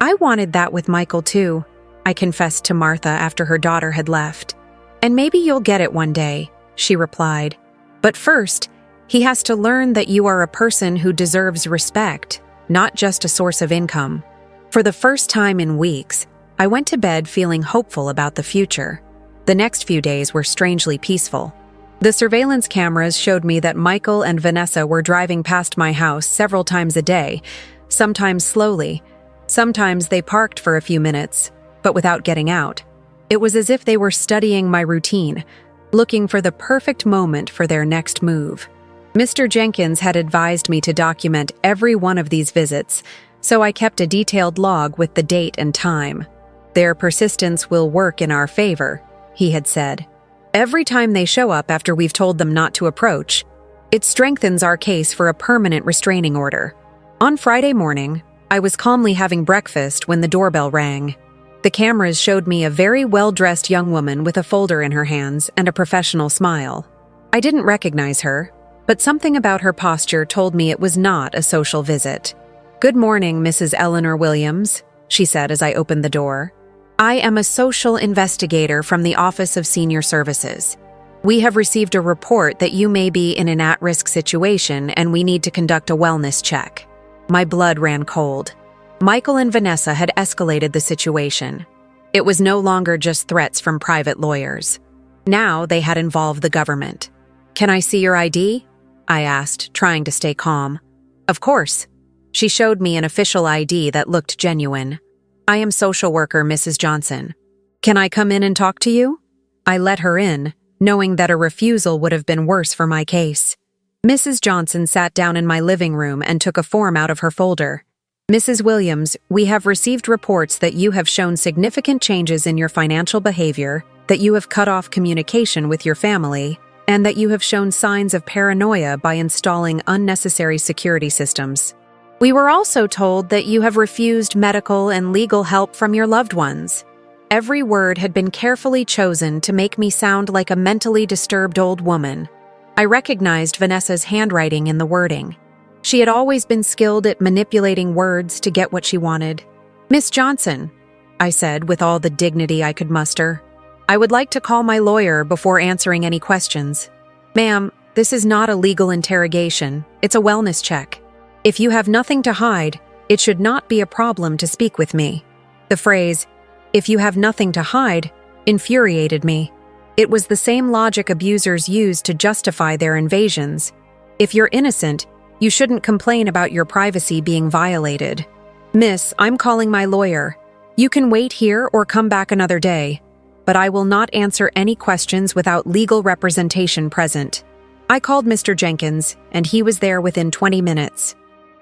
"I wanted that with Michael too," I confessed to Martha after her daughter had left. "And maybe you'll get it one day," she replied. "But first, he has to learn that you are a person who deserves respect, not just a source of income." For the first time in weeks, I went to bed feeling hopeful about the future. The next few days were strangely peaceful. The surveillance cameras showed me that Michael and Vanessa were driving past my house several times a day, sometimes slowly. Sometimes they parked for a few minutes, but without getting out. It was as if they were studying my routine, looking for the perfect moment for their next move. Mr. Jenkins had advised me to document every one of these visits, so I kept a detailed log with the date and time. "Their persistence will work in our favor," he had said. "Every time they show up after we've told them not to approach, it strengthens our case for a permanent restraining order." On Friday morning, I was calmly having breakfast when the doorbell rang. The cameras showed me a very well-dressed young woman with a folder in her hands and a professional smile. I didn't recognize her, but something about her posture told me it was not a social visit. "Good morning, Mrs. Eleanor Williams," she said as I opened the door. "I am a social investigator from the Office of Senior Services. We have received a report that you may be in an at-risk situation and we need to conduct a wellness check." My blood ran cold. Michael and Vanessa had escalated the situation. It was no longer just threats from private lawyers. Now they had involved the government. "Can I see your ID?" I asked, trying to stay calm. "Of course." She showed me an official ID that looked genuine. "I am social worker Mrs. Johnson. Can I come in and talk to you?" I let her in, knowing that a refusal would have been worse for my case. Mrs. Johnson sat down in my living room and took a form out of her folder. "Mrs. Williams, we have received reports that you have shown significant changes in your financial behavior, that you have cut off communication with your family, and that you have shown signs of paranoia by installing unnecessary security systems. We were also told that you have refused medical and legal help from your loved ones." Every word had been carefully chosen to make me sound like a mentally disturbed old woman. I recognized Vanessa's handwriting in the wording. She had always been skilled at manipulating words to get what she wanted. "Miss Johnson," I said with all the dignity I could muster, "I would like to call my lawyer before answering any questions." "Ma'am, this is not a legal interrogation. It's a wellness check. If you have nothing to hide, it should not be a problem to speak with me." The phrase, "if you have nothing to hide," infuriated me. It was the same logic abusers use to justify their invasions. If you're innocent, you shouldn't complain about your privacy being violated. "Miss, I'm calling my lawyer. You can wait here or come back another day, but I will not answer any questions without legal representation present." I called Mr. Jenkins, and he was there within 20 minutes.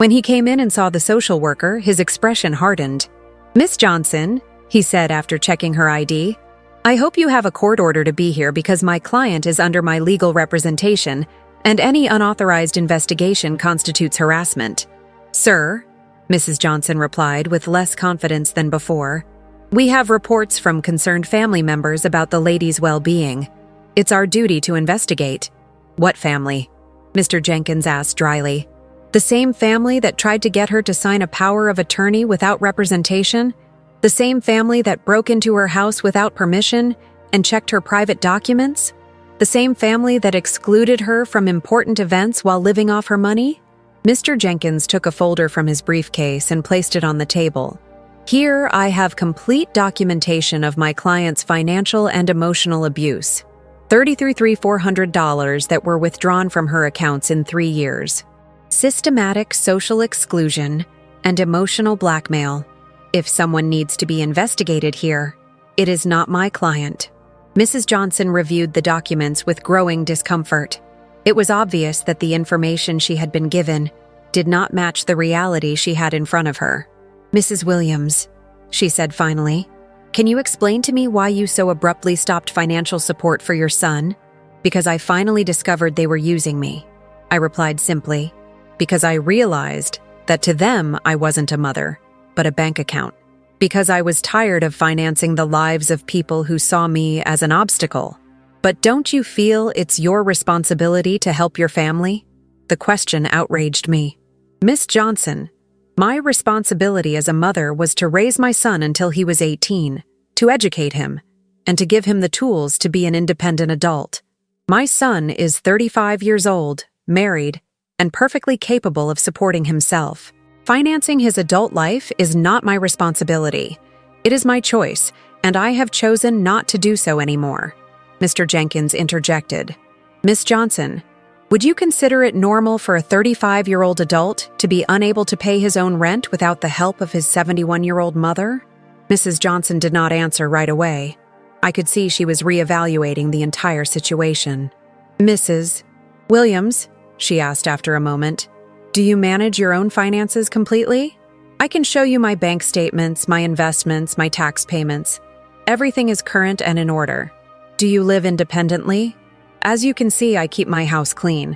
When he came in and saw the social worker, his expression hardened. "Miss Johnson," he said after checking her ID, "I hope you have a court order to be here because my client is under my legal representation, and any unauthorized investigation constitutes harassment." "Sir," Mrs. Johnson replied with less confidence than before, "we have reports from concerned family members about the lady's well-being. It's our duty to investigate." "What family?" Mr. Jenkins asked dryly. "The same family that tried to get her to sign a power of attorney without representation? The same family that broke into her house without permission and checked her private documents? The same family that excluded her from important events while living off her money?" Mr. Jenkins took a folder from his briefcase and placed it on the table. "Here I have complete documentation of my client's financial and emotional abuse. $33,400 that were withdrawn from her accounts in 3 years. Systematic social exclusion and emotional blackmail. If someone needs to be investigated here, it is not my client." Mrs. Johnson reviewed the documents with growing discomfort. It was obvious that the information she had been given did not match the reality she had in front of her. "Mrs. Williams," she said finally, "can you explain to me why you so abruptly stopped financial support for your son?" "Because I finally discovered they were using me," I replied simply. "Because I realized that to them I wasn't a mother, but a bank account. Because I was tired of financing the lives of people who saw me as an obstacle." "But don't you feel it's your responsibility to help your family?" The question outraged me. "Miss Johnson, my responsibility as a mother was to raise my son until he was 18, to educate him, and to give him the tools to be an independent adult. My son is 35 years old, married, and perfectly capable of supporting himself. Financing his adult life is not my responsibility. It is my choice, and I have chosen not to do so anymore." Mr. Jenkins interjected. "Miss Johnson, would you consider it normal for a 35-year-old adult to be unable to pay his own rent without the help of his 71-year-old mother?" Mrs. Johnson did not answer right away. I could see she was reevaluating the entire situation. "Mrs. Williams," she asked after a moment, "do you manage your own finances completely? I can show you my bank statements, my investments, my tax payments. Everything is current and in order. Do you live independently? As you can see, I keep my house clean.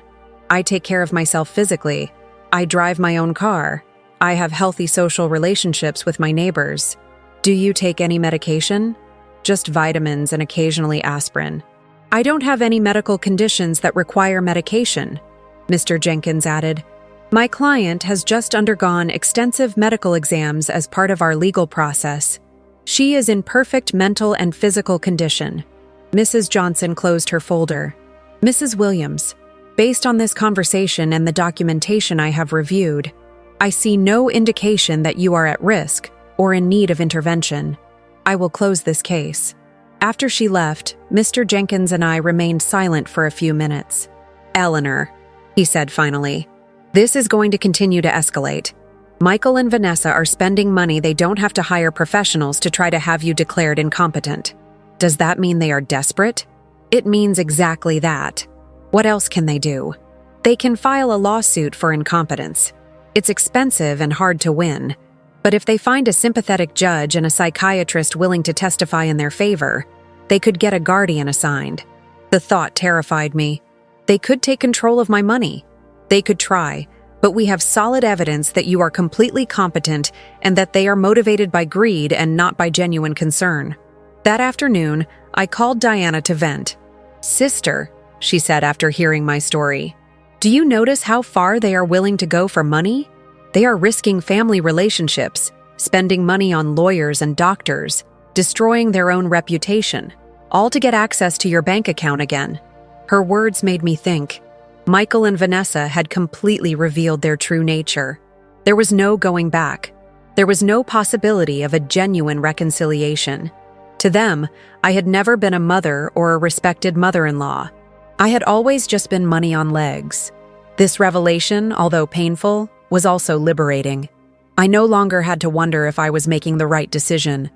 I take care of myself physically. I drive my own car. I have healthy social relationships with my neighbors. Do you take any medication? Just vitamins and occasionally aspirin. I don't have any medical conditions that require medication," Mr. Jenkins added. "My client has just undergone extensive medical exams as part of our legal process. She is in perfect mental and physical condition." Mrs. Johnson closed her folder. "Mrs. Williams, based on this conversation and the documentation I have reviewed, I see no indication that you are at risk or in need of intervention. I will close this case." After she left, Mr. Jenkins and I remained silent for a few minutes. "Eleanor," he said finally, "this is going to continue to escalate. Michael and Vanessa are spending money they don't have to hire professionals to try to have you declared incompetent. Does that mean they are desperate? It means exactly that. What else can they do? They can file a lawsuit for incompetence. It's expensive and hard to win. But if they find a sympathetic judge and a psychiatrist willing to testify in their favor, they could get a guardian assigned." The thought terrified me. They could take control of my money. They could try, but we have solid evidence that you are completely competent and that they are motivated by greed and not by genuine concern. That afternoon, I called Diana to vent. "Sister," she said after hearing my story, "do you notice how far they are willing to go for money? They are risking family relationships, spending money on lawyers and doctors, destroying their own reputation, all to get access to your bank account again." Her words made me think. Michael and Vanessa had completely revealed their true nature. There was no going back. There was no possibility of a genuine reconciliation. To them, I had never been a mother or a respected mother-in-law. I had always just been money on legs. This revelation, although painful, was also liberating. I no longer had to wonder if I was making the right decision.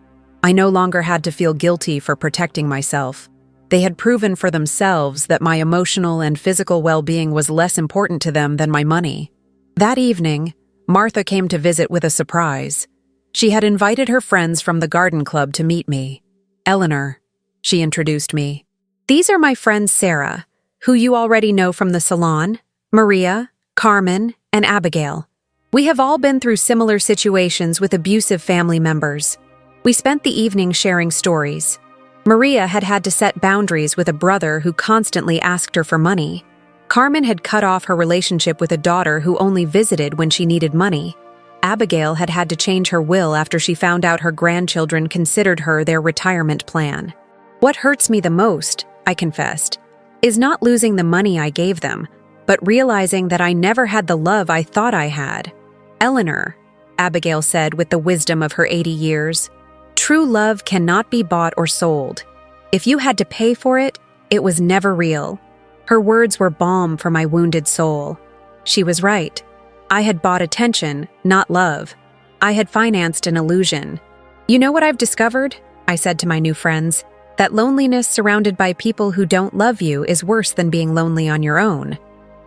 I no longer had to feel guilty for protecting myself. They had proven for themselves that my emotional and physical well-being was less important to them than my money. That evening, Martha came to visit with a surprise. She had invited her friends from the garden club to meet me. Eleanor, she introduced me. These are my friends Sarah, who you already know from the salon, Maria, Carmen, and Abigail. We have all been through similar situations with abusive family members. We spent the evening sharing stories. Maria had had to set boundaries with a brother who constantly asked her for money. Carmen had cut off her relationship with a daughter who only visited when she needed money. Abigail had had to change her will after she found out her grandchildren considered her their retirement plan. What hurts me the most, I confessed, is not losing the money I gave them, but realizing that I never had the love I thought I had. Eleanor, Abigail said with the wisdom of her 80 years, true love cannot be bought or sold. If you had to pay for it, it was never real. Her words were balm for my wounded soul. She was right. I had bought attention, not love. I had financed an illusion. You know what I've discovered? I said to my new friends, that loneliness surrounded by people who don't love you is worse than being lonely on your own.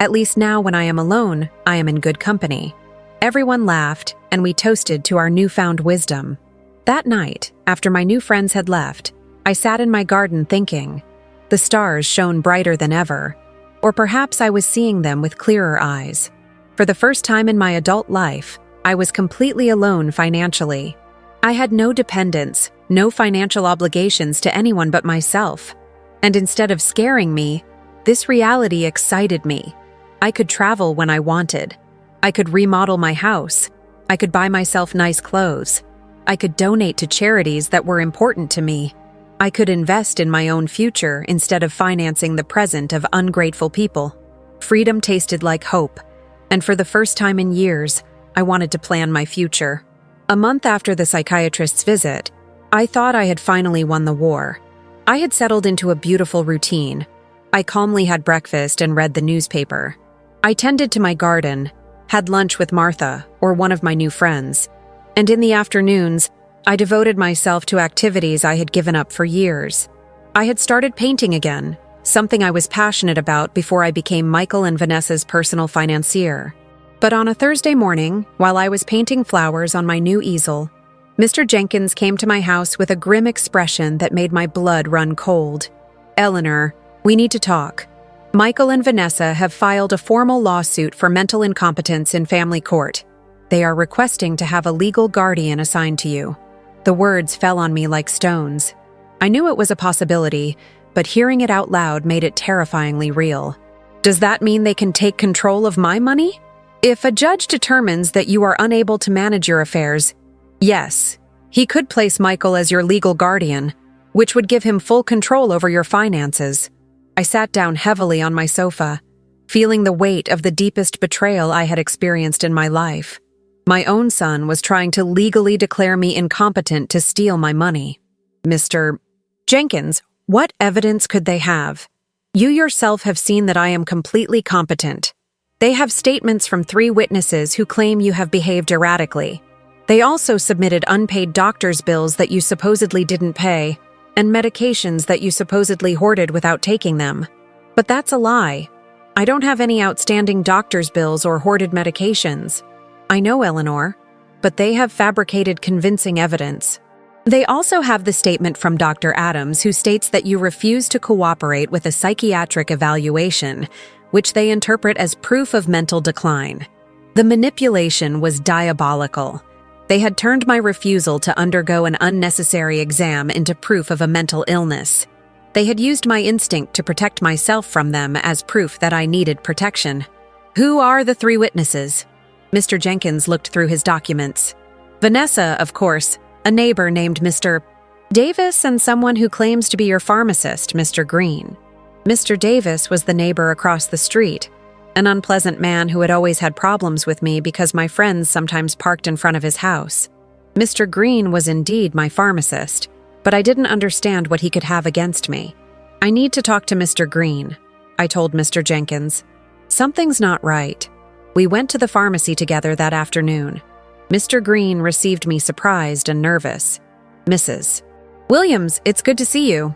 At least now when I am alone, I am in good company. Everyone laughed, and we toasted to our newfound wisdom. That night, after my new friends had left, I sat in my garden thinking. The stars shone brighter than ever, or perhaps I was seeing them with clearer eyes. For the first time in my adult life, I was completely alone financially. I had no dependents, no financial obligations to anyone but myself. And instead of scaring me, this reality excited me. I could travel when I wanted. I could remodel my house. I could buy myself nice clothes. I could donate to charities that were important to me. I could invest in my own future instead of financing the present of ungrateful people. Freedom tasted like hope, and for the first time in years, I wanted to plan my future. A month after the psychiatrist's visit, I thought I had finally won the war. I had settled into a beautiful routine. I calmly had breakfast and read the newspaper. I tended to my garden, had lunch with Martha or one of my new friends, and in the afternoons, I devoted myself to activities I had given up for years. I had started painting again, something I was passionate about before I became Michael and Vanessa's personal financier. But on a Thursday morning, while I was painting flowers on my new easel, Mr. Jenkins came to my house with a grim expression that made my blood run cold. Eleanor, we need to talk. Michael and Vanessa have filed a formal lawsuit for mental incompetence in family court. They are requesting to have a legal guardian assigned to you. The words fell on me like stones. I knew it was a possibility, but hearing it out loud made it terrifyingly real. Does that mean they can take control of my money? If a judge determines that you are unable to manage your affairs, yes, he could place Michael as your legal guardian, which would give him full control over your finances. I sat down heavily on my sofa, feeling the weight of the deepest betrayal I had experienced in my life. My own son was trying to legally declare me incompetent to steal my money. Mr. Jenkins, what evidence could they have? You yourself have seen that I am completely competent. They have statements from 3 witnesses who claim you have behaved erratically. They also submitted unpaid doctor's bills that you supposedly didn't pay, and medications that you supposedly hoarded without taking them. But that's a lie. I don't have any outstanding doctor's bills or hoarded medications. I know, Eleanor, but they have fabricated convincing evidence. They also have the statement from Dr. Adams who states that you refuse to cooperate with a psychiatric evaluation, which they interpret as proof of mental decline. The manipulation was diabolical. They had turned my refusal to undergo an unnecessary exam into proof of a mental illness. They had used my instinct to protect myself from them as proof that I needed protection. Who are the 3 witnesses? Mr. Jenkins looked through his documents. Vanessa, of course, a neighbor named Mr. Davis, and someone who claims to be your pharmacist, Mr. Green. Mr. Davis was the neighbor across the street, an unpleasant man who had always had problems with me because my friends sometimes parked in front of his house. Mr. Green was indeed my pharmacist, but I didn't understand what he could have against me. I need to talk to Mr. Green, I told Mr. Jenkins. Something's not right. We went to the pharmacy together that afternoon. Mr. Green received me surprised and nervous. Mrs. Williams, it's good to see you.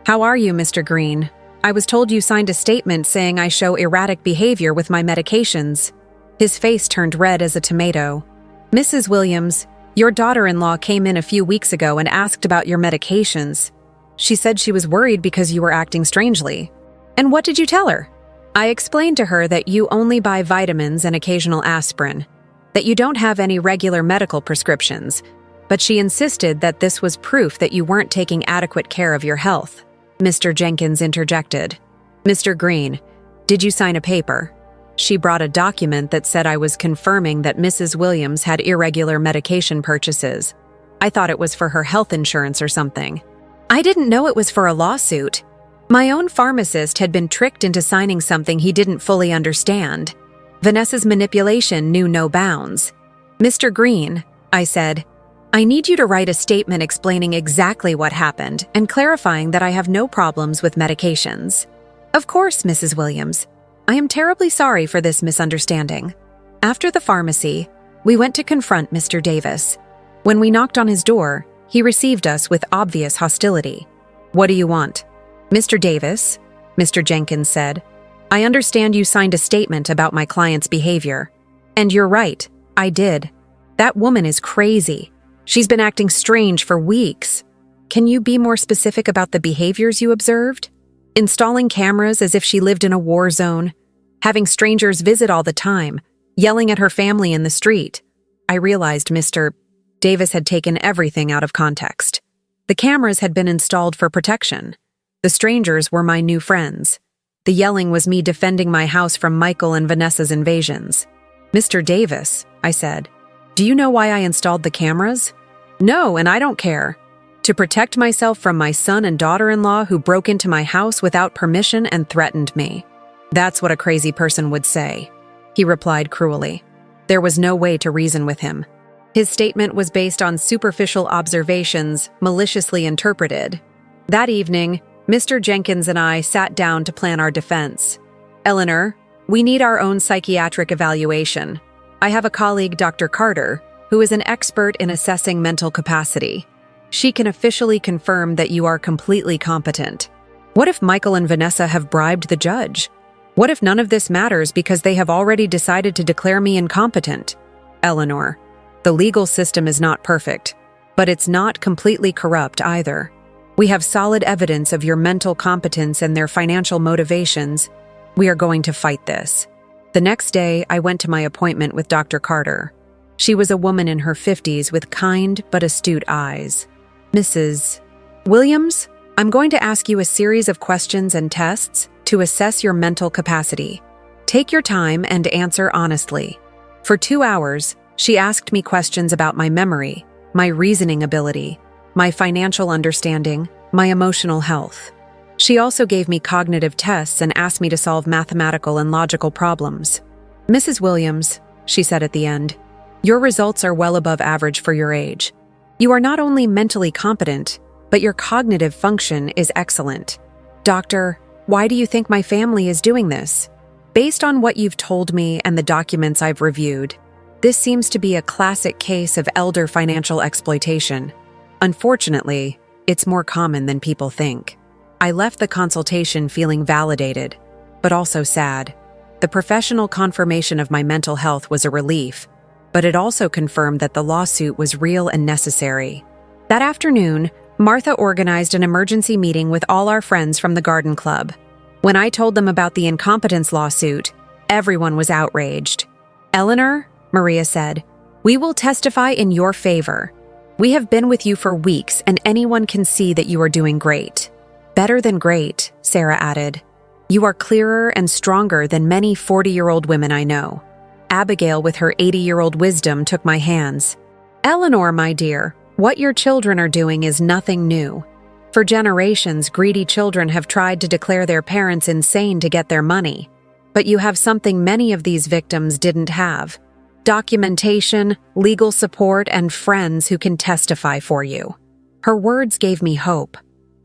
How are you, Mr. Green? I was told you signed a statement saying I show erratic behavior with my medications. His face turned red as a tomato. "Mrs. Williams, your daughter-in-law came in a few weeks ago and asked about your medications. She said she was worried because you were acting strangely." "And what did you tell her?" "I explained to her that you only buy vitamins and occasional aspirin, that you don't have any regular medical prescriptions, but she insisted that this was proof that you weren't taking adequate care of your health." Mr. Jenkins interjected. "Mr. Green, did you sign a paper?" She brought a document that said I was confirming that Mrs. Williams had irregular medication purchases. I thought it was for her health insurance or something. I didn't know it was for a lawsuit. My own pharmacist had been tricked into signing something he didn't fully understand. Vanessa's manipulation knew no bounds. "Mr. Green," I said, "I need you to write a statement explaining exactly what happened and clarifying that I have no problems with medications." "Of course, Mrs. Williams. I am terribly sorry for this misunderstanding." After the pharmacy, we went to confront Mr. Davis. When we knocked on his door, he received us with obvious hostility. "What do you want?" "Mr. Davis," Mr. Jenkins said, "I understand you signed a statement about my client's behavior. And you're right, I did. That woman is crazy. She's been acting strange for weeks. Can you be more specific about the behaviors you observed? Installing cameras as if she lived in a war zone, having strangers visit all the time, yelling at her family in the street." I realized Mr. Davis had taken everything out of context. The cameras had been installed for protection. The strangers were my new friends. The yelling was me defending my house from Michael and Vanessa's invasions. "Mr. Davis," I said, "do you know why I installed the cameras?" "No, and I don't care. To protect myself from my son and daughter-in-law who broke into my house without permission and threatened me." "That's what a crazy person would say," he replied cruelly. There was no way to reason with him. His statement was based on superficial observations, maliciously interpreted. That evening, Mr. Jenkins and I sat down to plan our defense. "Eleanor, we need our own psychiatric evaluation. I have a colleague, Dr. Carter, who is an expert in assessing mental capacity. She can officially confirm that you are completely competent." "What if Michael and Vanessa have bribed the judge? What if none of this matters because they have already decided to declare me incompetent?" "Eleanor, the legal system is not perfect, but it's not completely corrupt either. We have solid evidence of your mental competence and their financial motivations. We are going to fight this." The next day, I went to my appointment with Dr. Carter. She was a woman in her 50s with kind but astute eyes. "Mrs. Williams, I'm going to ask you a series of questions and tests to assess your mental capacity. Take your time and answer honestly." For 2 hours, she asked me questions about my memory, my reasoning ability, my financial understanding, my emotional health. She also gave me cognitive tests and asked me to solve mathematical and logical problems. "Mrs. Williams," she said at the end, "your results are well above average for your age. You are not only mentally competent, but your cognitive function is excellent. Doctor, why do you think my family is doing this? Based on what you've told me and the documents I've reviewed, this seems to be a classic case of elder financial exploitation. Unfortunately, it's more common than people think." I left the consultation feeling validated, but also sad. The professional confirmation of my mental health was a relief, but it also confirmed that the lawsuit was real and necessary. That afternoon, Martha organized an emergency meeting with all our friends from the garden club. When I told them about the incompetence lawsuit, everyone was outraged. "Eleanor," Maria said, "we will testify in your favor. We have been with you for weeks and anyone can see that you are doing great." "Better than great," Sarah added. "You are clearer and stronger than many 40-year-old women I know." Abigail, with her 80-year-old wisdom, took my hands. "Eleanor, my dear, what your children are doing is nothing new. For generations, greedy children have tried to declare their parents insane to get their money. But you have something many of these victims didn't have: documentation, legal support, and friends who can testify for you." Her words gave me hope.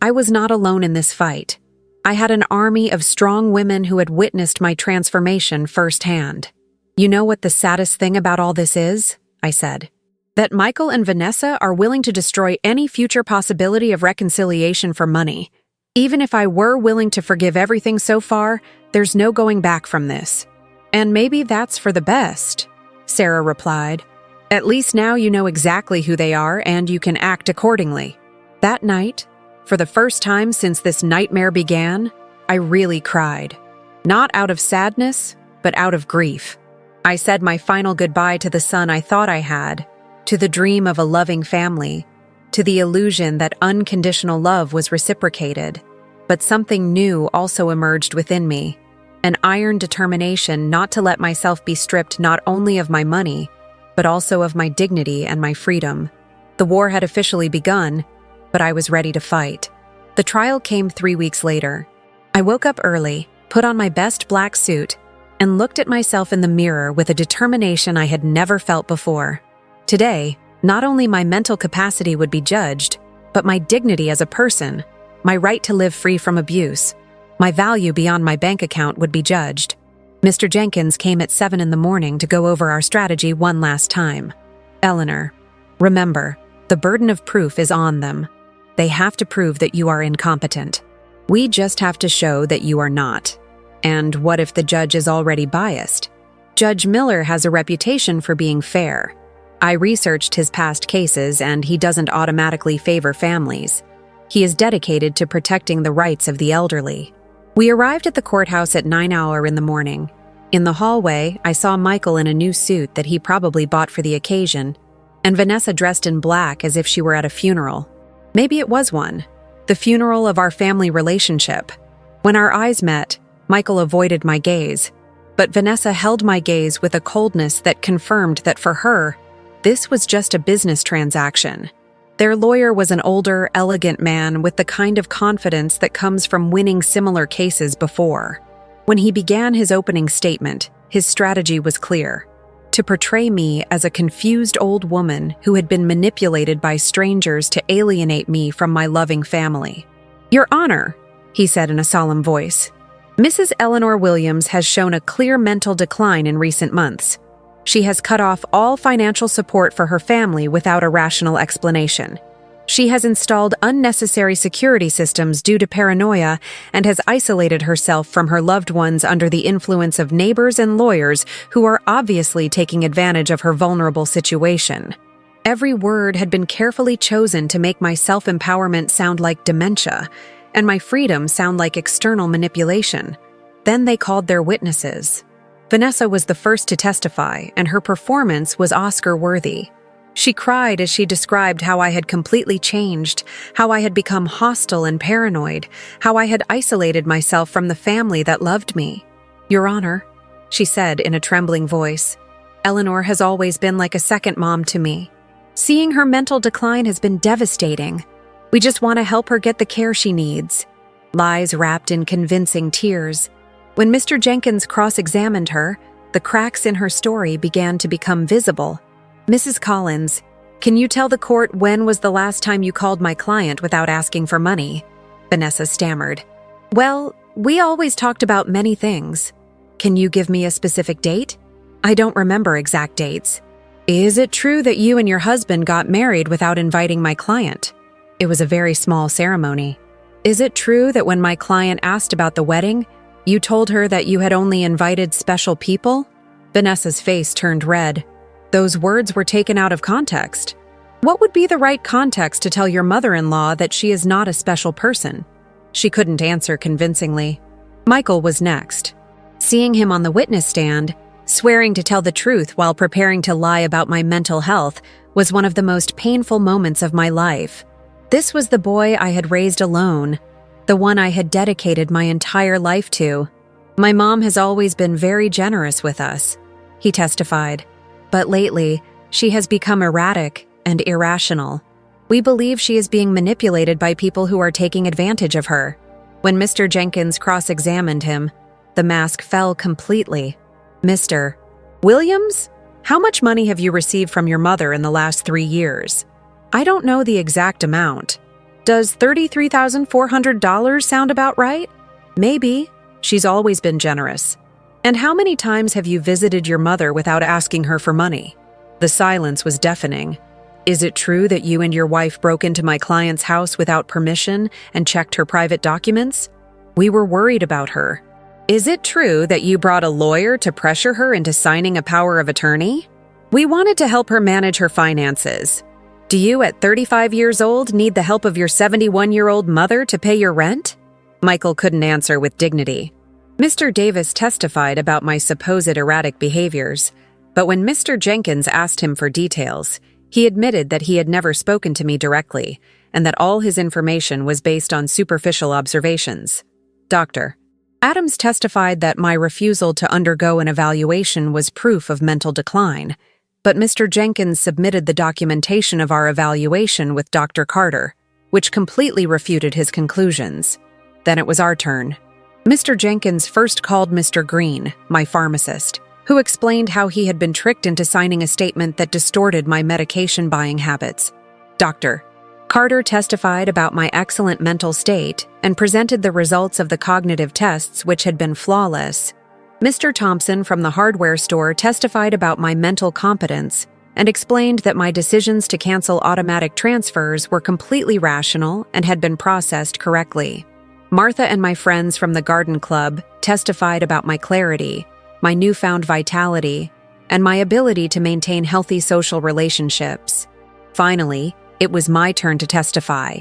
I was not alone in this fight. I had an army of strong women who had witnessed my transformation firsthand. "You know what the saddest thing about all this is?" I said. "That Michael and Vanessa are willing to destroy any future possibility of reconciliation for money. Even if I were willing to forgive everything so far, there's no going back from this. "And maybe that's for the best," Sarah replied. "At least now you know exactly who they are and you can act accordingly." That night, for the first time since this nightmare began, I really cried. Not out of sadness, but out of grief. I said my final goodbye to the son I thought I had, to the dream of a loving family, to the illusion that unconditional love was reciprocated. But something new also emerged within me, an iron determination not to let myself be stripped not only of my money, but also of my dignity and my freedom. The war had officially begun, but I was ready to fight. The trial came 3 weeks later. I woke up early, put on my best black suit, and looked at myself in the mirror with a determination I had never felt before. Today, not only my mental capacity would be judged, but my dignity as a person, my right to live free from abuse, my value beyond my bank account would be judged. Mr. Jenkins came at 7 in the morning to go over our strategy one last time. "Eleanor, remember, the burden of proof is on them. They have to prove that you are incompetent. We just have to show that you are not. And what if the judge is already biased? Judge Miller has a reputation for being fair. I researched his past cases and he doesn't automatically favor families. He is dedicated to protecting the rights of the elderly." We arrived at the courthouse at 9 in the morning. In the hallway, I saw Michael in a new suit that he probably bought for the occasion, and Vanessa dressed in black as if she were at a funeral. Maybe it was one. The funeral of our family relationship. When our eyes met, Michael avoided my gaze, but Vanessa held my gaze with a coldness that confirmed that for her, this was just a business transaction. Their lawyer was an older, elegant man with the kind of confidence that comes from winning similar cases before. When he began his opening statement, his strategy was clear: to portray me as a confused old woman who had been manipulated by strangers to alienate me from my loving family. "Your Honor," he said in a solemn voice, "Mrs. Eleanor Williams has shown a clear mental decline in recent months. She has cut off all financial support for her family without a rational explanation. She has installed unnecessary security systems due to paranoia and has isolated herself from her loved ones under the influence of neighbors and lawyers who are obviously taking advantage of her vulnerable situation." Every word had been carefully chosen to make my self-empowerment sound like dementia, and my freedom sound like external manipulation. Then they called their witnesses. Vanessa was the first to testify, and her performance was Oscar-worthy. She cried as she described how I had completely changed, how I had become hostile and paranoid, how I had isolated myself from the family that loved me. "Your Honor," she said in a trembling voice, "Eleanor has always been like a second mom to me. Seeing her mental decline has been devastating. We just want to help her get the care she needs." Lies wrapped in convincing tears. When Mr. Jenkins cross-examined her, the cracks in her story began to become visible. "Mrs. Collins, can you tell the court when was the last time you called my client without asking for money?" Vanessa stammered. "Well, we always talked about many things. Can you give me a specific date? I don't remember exact dates. Is it true that you and your husband got married without inviting my client? It was a very small ceremony. Is it true that when my client asked about the wedding, you told her that you had only invited special people?" Vanessa's face turned red. Those words were taken out of context. What would be the right context to tell your mother-in-law that she is not a special person? She couldn't answer convincingly. Michael was next. Seeing him on the witness stand, swearing to tell the truth while preparing to lie about my mental health, was one of the most painful moments of my life. This was the boy I had raised alone, the one I had dedicated my entire life to. "My mom has always been very generous with us," he testified. "But lately, she has become erratic and irrational. We believe she is being manipulated by people who are taking advantage of her." When Mr. Jenkins cross-examined him, the mask fell completely. "Mr. Williams, how much money have you received from your mother in the last 3 years?" "I don't know the exact amount. Does $33,400 sound about right?" "Maybe. She's always been generous." "And how many times have you visited your mother without asking her for money?" The silence was deafening. "Is it true that you and your wife broke into my client's house without permission and checked her private documents? We were worried about her." Is it true that you brought a lawyer to pressure her into signing a power of attorney? We wanted to help her manage her finances. Do you, at 35 years old, need the help of your 71-year-old mother to pay your rent? Michael couldn't answer with dignity. Mr. Davis testified about my supposed erratic behaviors, but when Mr. Jenkins asked him for details, he admitted that he had never spoken to me directly and that all his information was based on superficial observations. Dr. Adams testified that my refusal to undergo an evaluation was proof of mental decline, but Mr. Jenkins submitted the documentation of our evaluation with Dr. Carter, which completely refuted his conclusions. Then it was our turn. Mr. Jenkins first called Mr. Green, my pharmacist, who explained how he had been tricked into signing a statement that distorted my medication buying habits. Dr. Carter testified about my excellent mental state and presented the results of the cognitive tests, which had been flawless. Mr. Thompson from the hardware store testified about my mental competence and explained that my decisions to cancel automatic transfers were completely rational and had been processed correctly. Martha and my friends from the garden club testified about my clarity, my newfound vitality, and my ability to maintain healthy social relationships. Finally, it was my turn to testify.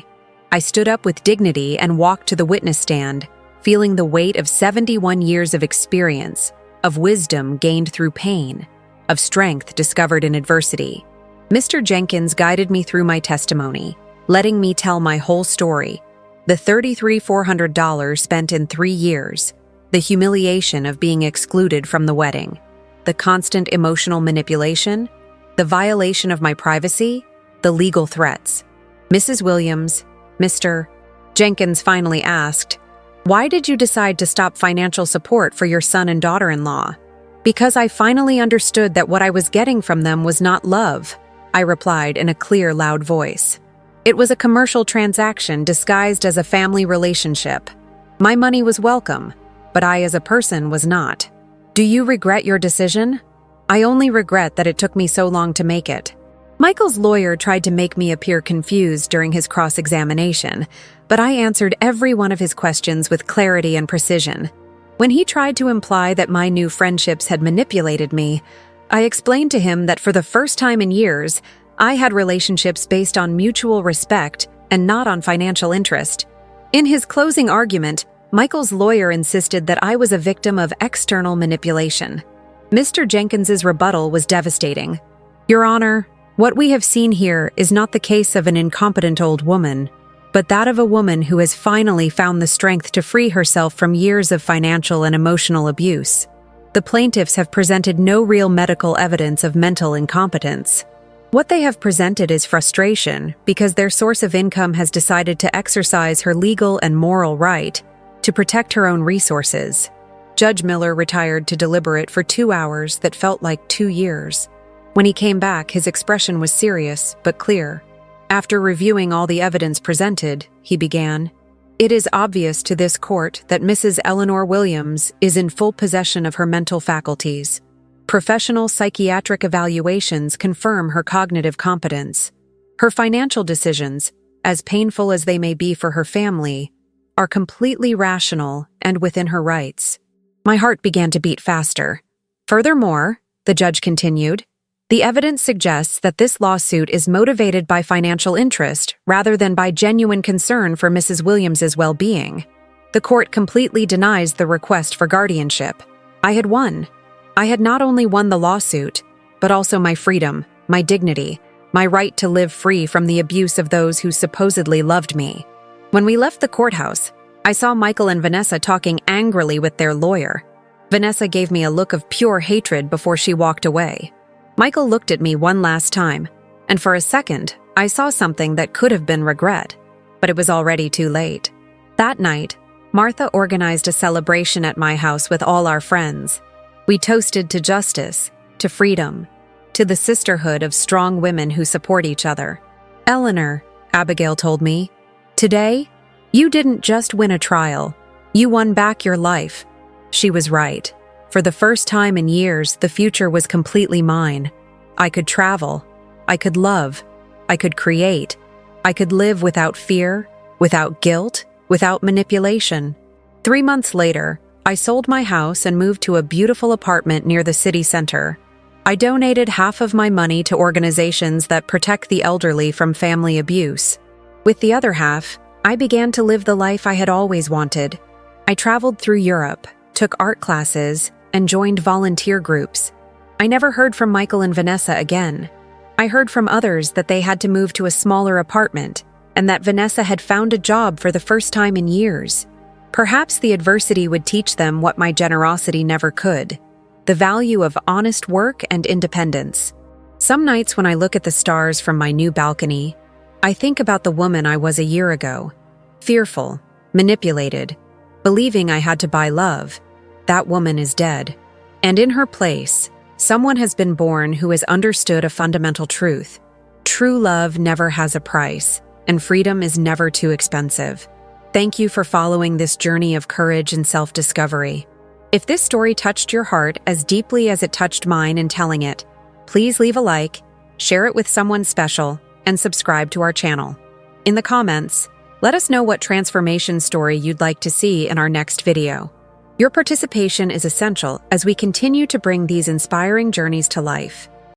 I stood up with dignity and walked to the witness stand, feeling the weight of 71 years of experience, of wisdom gained through pain, of strength discovered in adversity. Mr. Jenkins guided me through my testimony, letting me tell my whole story: the $3,400 spent in 3 years, the humiliation of being excluded from the wedding, the constant emotional manipulation, the violation of my privacy, the legal threats. Mrs. Williams, Mr. Jenkins finally asked, "Why did you decide to stop financial support for your son and daughter-in-law?" "Because I finally understood that what I was getting from them was not love," I replied in a clear, loud voice. "It was a commercial transaction disguised as a family relationship. My money was welcome, but I as a person was not. Do you regret your decision?" "I only regret that it took me so long to make it." Michael's lawyer tried to make me appear confused during his cross-examination, but I answered every one of his questions with clarity and precision. When he tried to imply that my new friendships had manipulated me, I explained to him that for the first time in years, I had relationships based on mutual respect and not on financial interest. In his closing argument, Michael's lawyer insisted that I was a victim of external manipulation. Mr. Jenkins's rebuttal was devastating. "Your Honor, what we have seen here is not the case of an incompetent old woman, but that of a woman who has finally found the strength to free herself from years of financial and emotional abuse. The plaintiffs have presented no real medical evidence of mental incompetence. What they have presented is frustration because their source of income has decided to exercise her legal and moral right to protect her own resources." Judge Miller retired to deliberate for 2 hours that felt like 2 years. When he came back, his expression was serious but clear. After reviewing all the evidence presented, he began, "It is obvious to this court that Mrs. Eleanor Williams is in full possession of her mental faculties. Professional psychiatric evaluations confirm her cognitive competence. Her financial decisions, as painful as they may be for her family, are completely rational and within her rights." My heart began to beat faster. "Furthermore," the judge continued, "the evidence suggests that this lawsuit is motivated by financial interest rather than by genuine concern for Mrs. Williams's well-being. The court completely denies the request for guardianship. I had won. I had not only won the lawsuit, but also my freedom, my dignity, my right to live free from the abuse of those who supposedly loved me." When we left the courthouse, I saw Michael and Vanessa talking angrily with their lawyer. Vanessa gave me a look of pure hatred before she walked away. Michael looked at me one last time, and for a second, I saw something that could have been regret, but it was already too late. That night, Martha organized a celebration at my house with all our friends. We toasted to justice, to freedom, to the sisterhood of strong women who support each other. "Eleanor," Abigail told me, "today, you didn't just win a trial, you won back your life." She was right. For the first time in years, the future was completely mine. I could travel, I could love, I could create, I could live without fear, without guilt, without manipulation. 3 months later, I sold my house and moved to a beautiful apartment near the city center. I donated half of my money to organizations that protect the elderly from family abuse. With the other half, I began to live the life I had always wanted. I traveled through Europe, took art classes, and joined volunteer groups. I never heard from Michael and Vanessa again. I heard from others that they had to move to a smaller apartment, and that Vanessa had found a job for the first time in years. Perhaps the adversity would teach them what my generosity never could: the value of honest work and independence. Some nights when I look at the stars from my new balcony, I think about the woman I was a year ago. Fearful, manipulated, believing I had to buy love. That woman is dead. And in her place, someone has been born who has understood a fundamental truth. True love never has a price, and freedom is never too expensive. Thank you for following this journey of courage and self-discovery. If this story touched your heart as deeply as it touched mine in telling it, please leave a like, share it with someone special, and subscribe to our channel. In the comments, let us know what transformation story you'd like to see in our next video. Your participation is essential as we continue to bring these inspiring journeys to life.